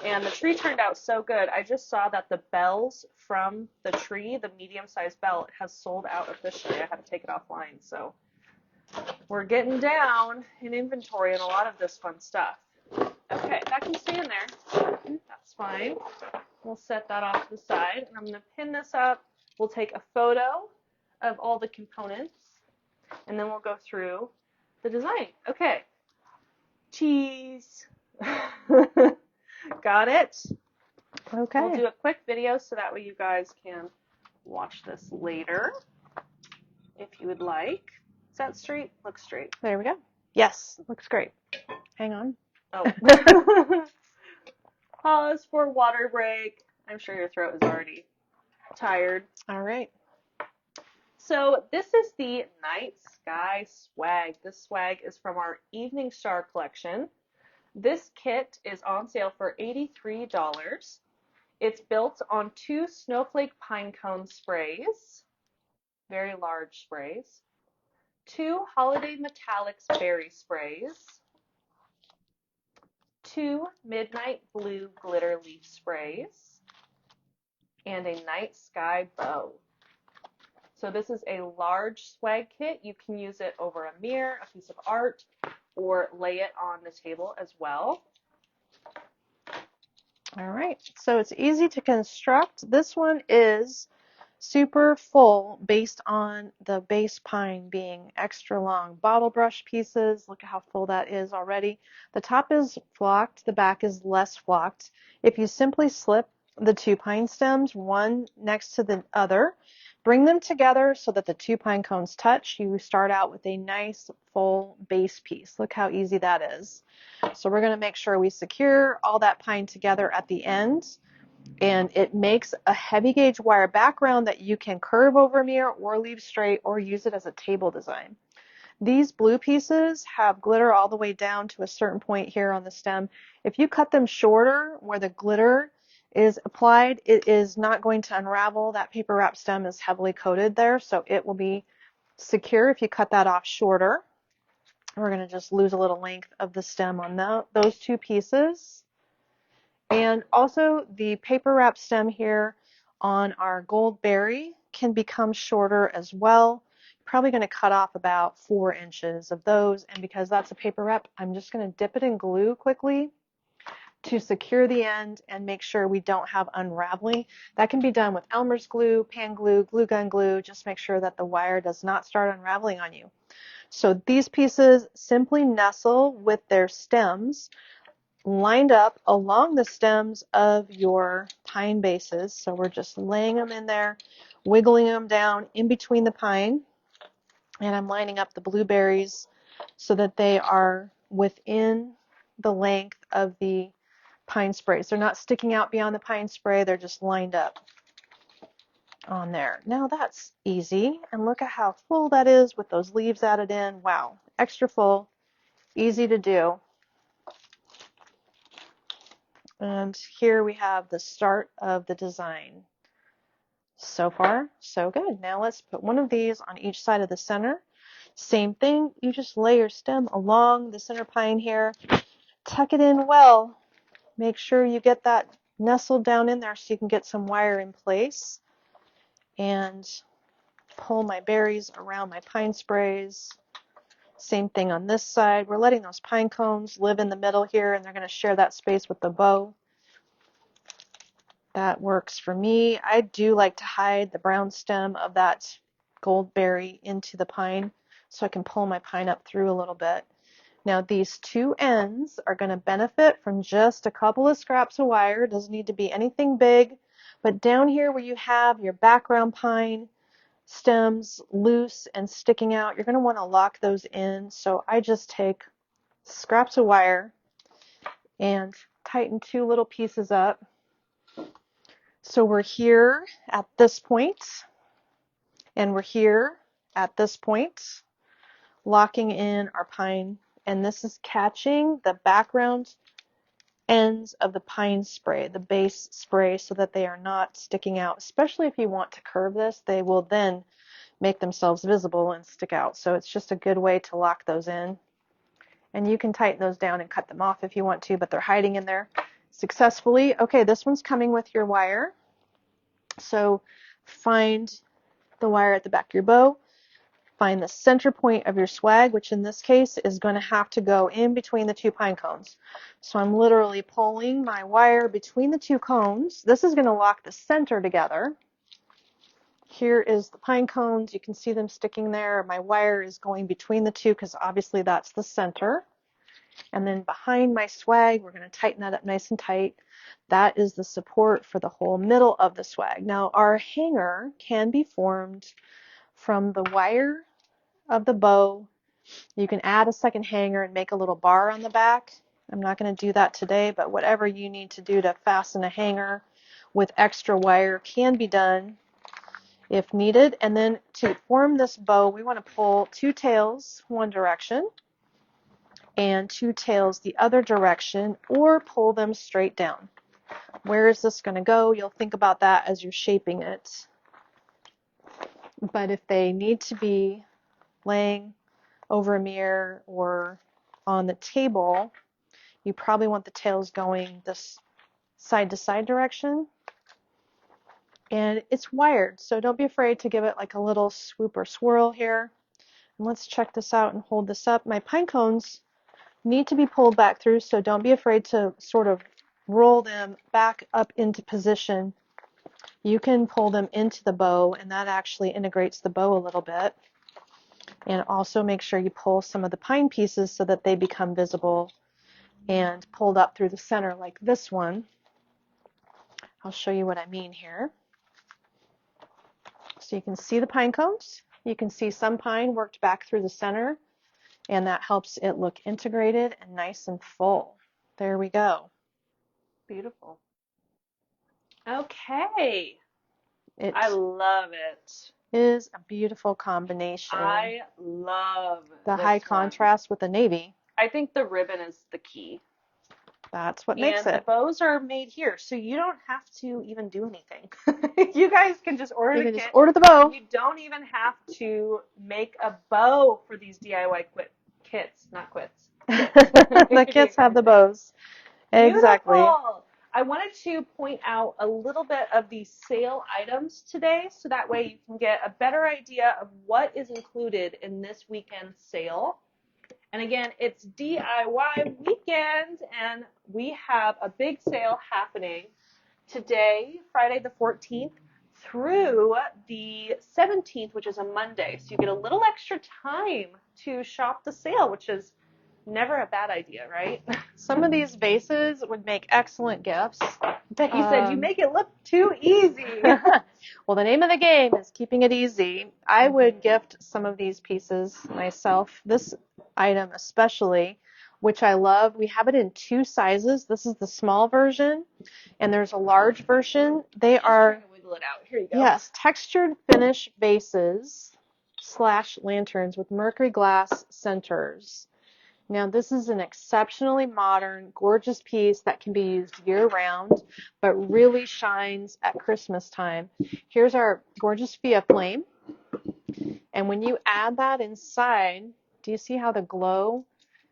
And the tree turned out so good. I just saw that the bells from the tree, the medium-sized bell, has sold out officially. I had to take it offline. So we're getting down in inventory and a lot of this fun stuff. Okay, that can stay in there. That's fine. We'll set that off to the side. And I'm going to pin this up. We'll take a photo of all the components. And then we'll go through the design. Okay. Cheese. Got it?
Okay.
We'll do a quick video so that way you guys can watch this later if you would like. Is that straight? Looks straight.
There we go. Yes, looks great. Hang on.
Oh. Pause for water break. I'm sure your throat is already tired.
All right.
So this is the Night Sky swag. This swag is from our Evening Star collection. This kit is on sale for $83. It's built on 2 snowflake pine cone sprays, very large sprays, 2 holiday metallics berry sprays, 2 midnight blue glitter leaf sprays, and a night sky bow. So this is a large swag kit. You can use it over a mirror, a piece of art, or lay it on the table as well.
All right. So it's easy to construct. This one is super full based on the base pine being extra long. Bottle brush pieces. Look at how full that is already. The top is flocked. The back is less flocked. If you simply slip the 2 pine stems one next to the other, bring them together so that the 2 pine cones touch, you start out with a nice full base piece. Look how easy that is. So we're going to make sure we secure all that pine together at the end, and it makes a heavy gauge wire background that you can curve over a mirror or leave straight or use it as a table design. These blue pieces have glitter all the way down to a certain point here on the stem. If you cut them shorter where the glitter is applied, it is not going to unravel. That paper wrap stem is heavily coated there, so it will be secure if you cut that off shorter. We're going to just lose a little length of the stem on those 2 pieces. And also the paper wrap stem here on our gold berry can become shorter as well. Probably going to cut off about 4 inches of those, and because that's a paper wrap, I'm just going to dip it in glue quickly to secure the end and make sure we don't have unraveling. That can be done with Elmer's glue, pan glue, glue gun glue. Just make sure that the wire does not start unraveling on you. So these pieces simply nestle with their stems lined up along the stems of your pine bases. So we're just laying them in there, wiggling them down in between the pine, and I'm lining up the blueberries so that they are within the length of the pine sprays. They're not sticking out beyond the pine spray, they're just lined up. on there. Now that's easy, and look at how full that is with those leaves added in. Wow, extra full, easy to do. And here we have the start of the design. So far, so good. Now let's put one of these on each side of the center. Same thing, you just lay your stem along the center pine here. Tuck it in well. Make sure you get that nestled down in there so you can get some wire in place. And pull my berries around my pine sprays. Same thing on this side. We're letting those pine cones live in the middle here, and they're going to share that space with the bow. That works for me. I do like to hide the brown stem of that gold berry into the pine so I can pull my pine up through a little bit. Now these two ends are going to benefit from just a couple of scraps of wire. It doesn't need to be anything big, but down here where you have your background pine stems loose and sticking out, you're going to want to lock those in. So I just take scraps of wire and tighten two little pieces up. So we're here at this point, and we're here at this point, locking in our pine, and this is catching the background ends of the pine spray, the base spray, so that they are not sticking out. Especially if you want to curve this, they will then make themselves visible and stick out. So it's just a good way to lock those in. And you can tighten those down and cut them off if you want to, but they're hiding in there successfully. Okay, this one's coming with your wire. So find the wire at the back of your bow. Find the center point of your swag, which in this case is going to have to go in between the two pine cones. So I'm literally pulling my wire between the two cones. This is going to lock the center together. Here is the pine cones. You can see them sticking there. My wire is going between the two because obviously that's the center. And then behind my swag, we're going to tighten that up nice and tight. That is the support for the whole middle of the swag. Now our hanger can be formed from the wire of the bow. You can add a second hanger and make a little bar on the back. I'm not going to do that today, but whatever you need to do to fasten a hanger with extra wire can be done if needed. And then to form this bow, we want to pull two tails one direction and two tails the other direction, or pull them straight down. Where is this going to go? You'll think about that as you're shaping it. But if they need to be laying over a mirror or on the table, you probably want the tails going this side to side direction. And it's wired, so don't be afraid to give it like a little swoop or swirl here. And let's check this out and hold this up. My pine cones need to be pulled back through, so don't be afraid to sort of roll them back up into position. You can pull them into the bow, and that actually integrates the bow a little bit. And also make sure you pull some of the pine pieces so that they become visible and pulled up through the center like this one. I'll show you what I mean here. So you can see the pine cones. You can see some pine worked back through the center, and that helps it look integrated and nice and full. There we go.
Beautiful. Okay.
It
I love it.
is a beautiful combination.
I love
the
this
high
one.
contrast with the navy.
I think the ribbon is the key.
That's what makes
And
it.
the bows are made here, so you don't have to even do anything. You guys can just order
You
the
can
kit.
just order the bow.
You don't even have to make a bow for these DIY kits, not quits.
The kits have the bows. Exactly.
Beautiful. I wanted to point out a little bit of the sale items today, so that way you can get a better idea of what is included in this weekend's sale. And again, it's DIY weekend, and we have a big sale happening today, Friday the 14th, through the 17th, which is a Monday. So you get a little extra time to shop the sale, which is never a bad idea, right?
Some of these vases would make excellent gifts.
Becky said, you make it look too easy.
Well, the name of the game is keeping it easy. I would gift some of these pieces myself. This item especially, which I love. We have it in two sizes. This is the small version, and there's a large version. They are
Google it out. Here you go.
Yes, textured finish vases / lanterns with mercury glass centers. Now, this is an exceptionally modern, gorgeous piece that can be used year-round, but really shines at Christmas time. Here's our gorgeous Fia flame. And when you add that inside, do you see how the glow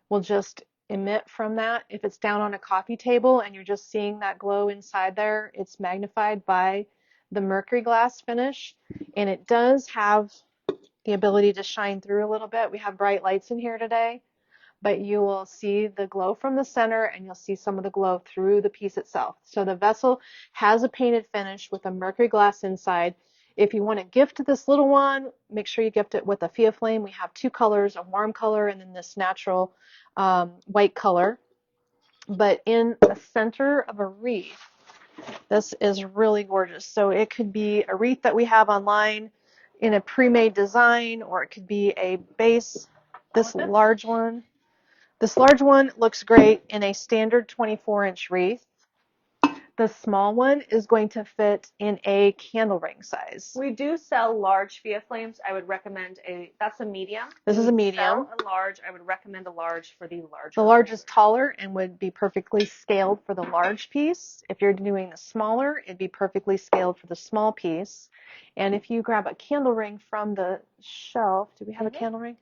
will just emit from that? If it's down on a coffee table and you're just seeing that glow inside there, it's magnified by the mercury glass finish. And it does have the ability to shine through a little bit. We have bright lights in here today, but you will see the glow from the center and you'll see some of the glow through the piece itself. So the vessel has a painted finish with a mercury glass inside. If you want to gift this little one, make sure you gift it with a Fia flame. We have two colors, a warm color and then this natural white color. But in the center of a wreath, this is really gorgeous. So it could be a wreath that we have online in a pre-made design, or it could be a base. This large one looks great in a standard 24-inch wreath. The small one is going to fit in a candle ring size.
We do sell large Fia flames. I would recommend that's a medium.
This is a medium.
Sell a large. I would recommend a large for the larger.
The large is taller and would be perfectly scaled for the large piece. If you're doing the smaller, it'd be perfectly scaled for the small piece. And if you grab a candle ring from the shelf, do we have a candle ring?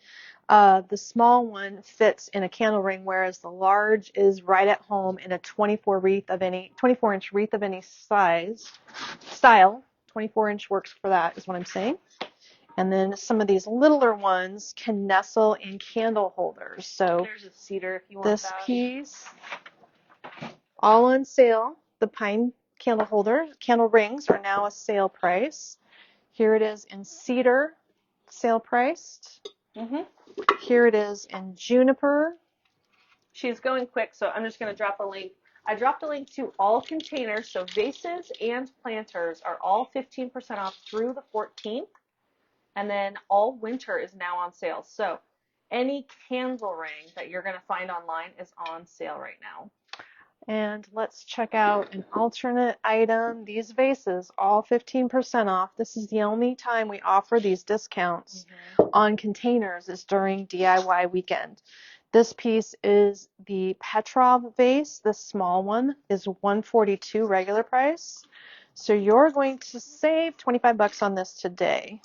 The small one fits in a candle ring, whereas the large is right at home in a 24-inch wreath of any style. 24-inch works for that, is what I'm saying. And then some of these littler ones can nestle in candle holders. So
there's a cedar if you want
this
that.
piece, all on sale. The pine candle rings are now a sale price. Here it is in cedar, sale priced. Here it is in juniper.
She's going quick, so I'm just going to drop a link. I dropped a link to all containers, so vases and planters are all 15% off through the 14th. And then all winter is now on sale. So any candle ring that you're going to find online is on sale right now.
And let's check out an alternate item. These vases, all 15% off. This is the only time we offer these discounts on containers is during DIY weekend. This piece is the Petrov vase. This small one is $142 regular price. So you're going to save 25 bucks on this today.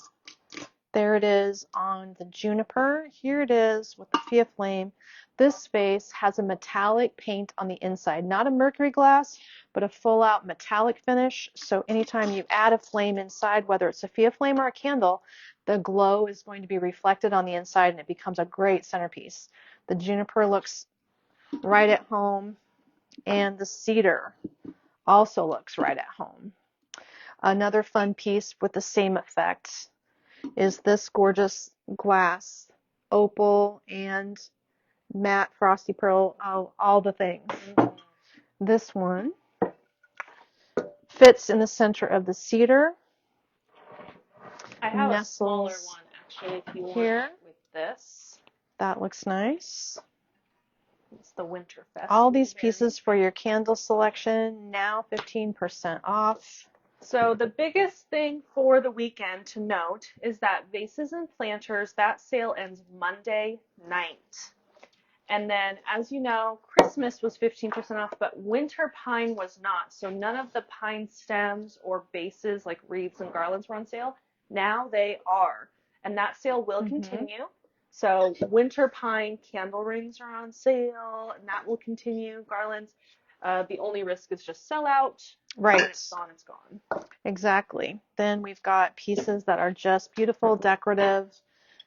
There it is on the juniper. Here it is with the Fia flame. This vase has a metallic paint on the inside, not a mercury glass, but a full out metallic finish. So anytime you add a flame inside, whether it's a Fia flame or a candle, the glow is going to be reflected on the inside and it becomes a great centerpiece. The juniper looks right at home, and the cedar also looks right at home. Another fun piece with the same effect is this gorgeous glass, opal and matte frosty pearl, all the things. This one fits in the center of the cedar.
I have a smaller one actually if you want it with this.
That looks nice.
It's the Winterfest.
All these pieces for your candle selection, now 15% off.
So the biggest thing for the weekend to note is that vases and planters, that sale ends Monday night. And then, as you know, Christmas was 15% off, but winter pine was not. So none of the pine stems or bases like wreaths and garlands were on sale. Now they are. And that sale will continue. So winter pine candle rings are on sale, and that will continue. Garlands. The only risk is just sell out.
Right.
When it's gone, it's gone.
Exactly. Then we've got pieces that are just beautiful, decorative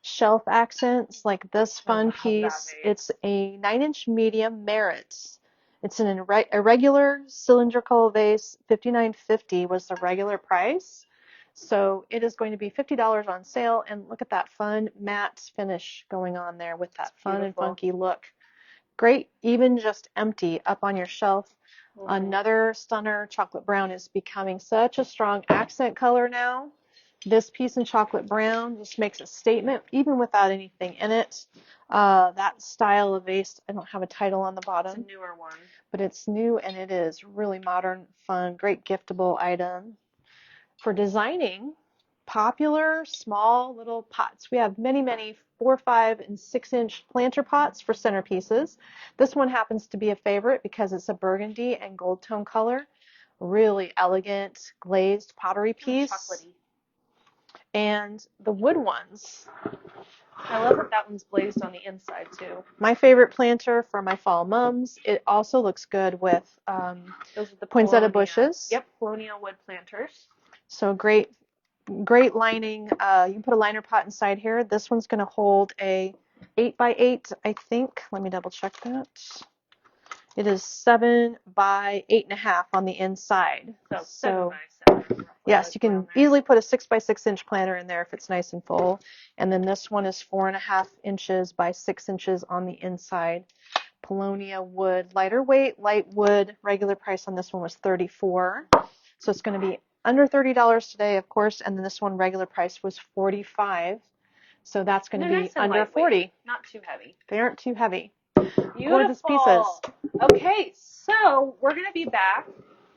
shelf accents, like this fun piece. It's a 9-inch medium Merit. It's an irregular cylindrical vase. $59.50 was the regular price. So it is going to be $50 on sale. And look at that fun matte finish going on there with that fun and funky look. Great, even just empty up on your shelf. Another stunner, chocolate brown, is becoming such a strong accent color now. This piece in chocolate brown just makes a statement, even without anything in it. That style of vase, I don't have a title on the bottom.
It's a newer one.
But it's new and it is really modern, fun, great giftable item. for designing popular small little pots. We have many 4, 5, and 6-inch planter pots for centerpieces. This one happens to be a favorite because it's a burgundy and gold tone color. Really elegant glazed pottery piece.
Chocolatey.
And the wood ones.
I love that one's glazed on the inside too.
My favorite planter for my fall mums. It also looks good with
those are the
poinsettia bushes.
Yep, Paulownia wood planters.
So great lining. You can put a liner pot inside here. This one's going to hold a 8x8, I think. Let me double check that. It is 7 by 8.5 on the inside.
So 7 by 7.
Yes, you can easily put a 6x6 inch planter in there if it's nice and full. And then this one is 4.5 inches by 6 inches on the inside. Paulownia wood, lighter weight, light wood. Regular price on this one was $34. So it's going to be under $30 today, of course. And then this one, regular price was $45. So that's going to be
nice
under $40.
Not too heavy.
They aren't too heavy.
Beautiful.
Gorgeous pieces.
Okay, so we're going to be back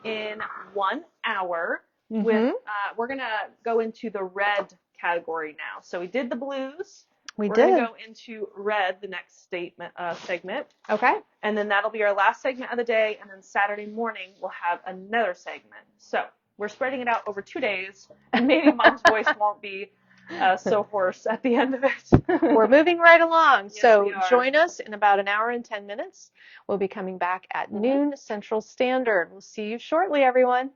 in 1 hour with, we're going to go into the red category now. So we did the blues. We're going to go into red, the next segment.
Okay.
And then that'll be our last segment of the day. And then Saturday morning, we'll have another segment. So we're spreading it out over 2 days. And maybe Mom's voice won't be so hoarse at the end of it.
We're moving right along.
Yes,
so
we are.
Join us in about 1 hour and 10 minutes. We'll be coming back at noon Central Standard. We'll see you shortly, everyone.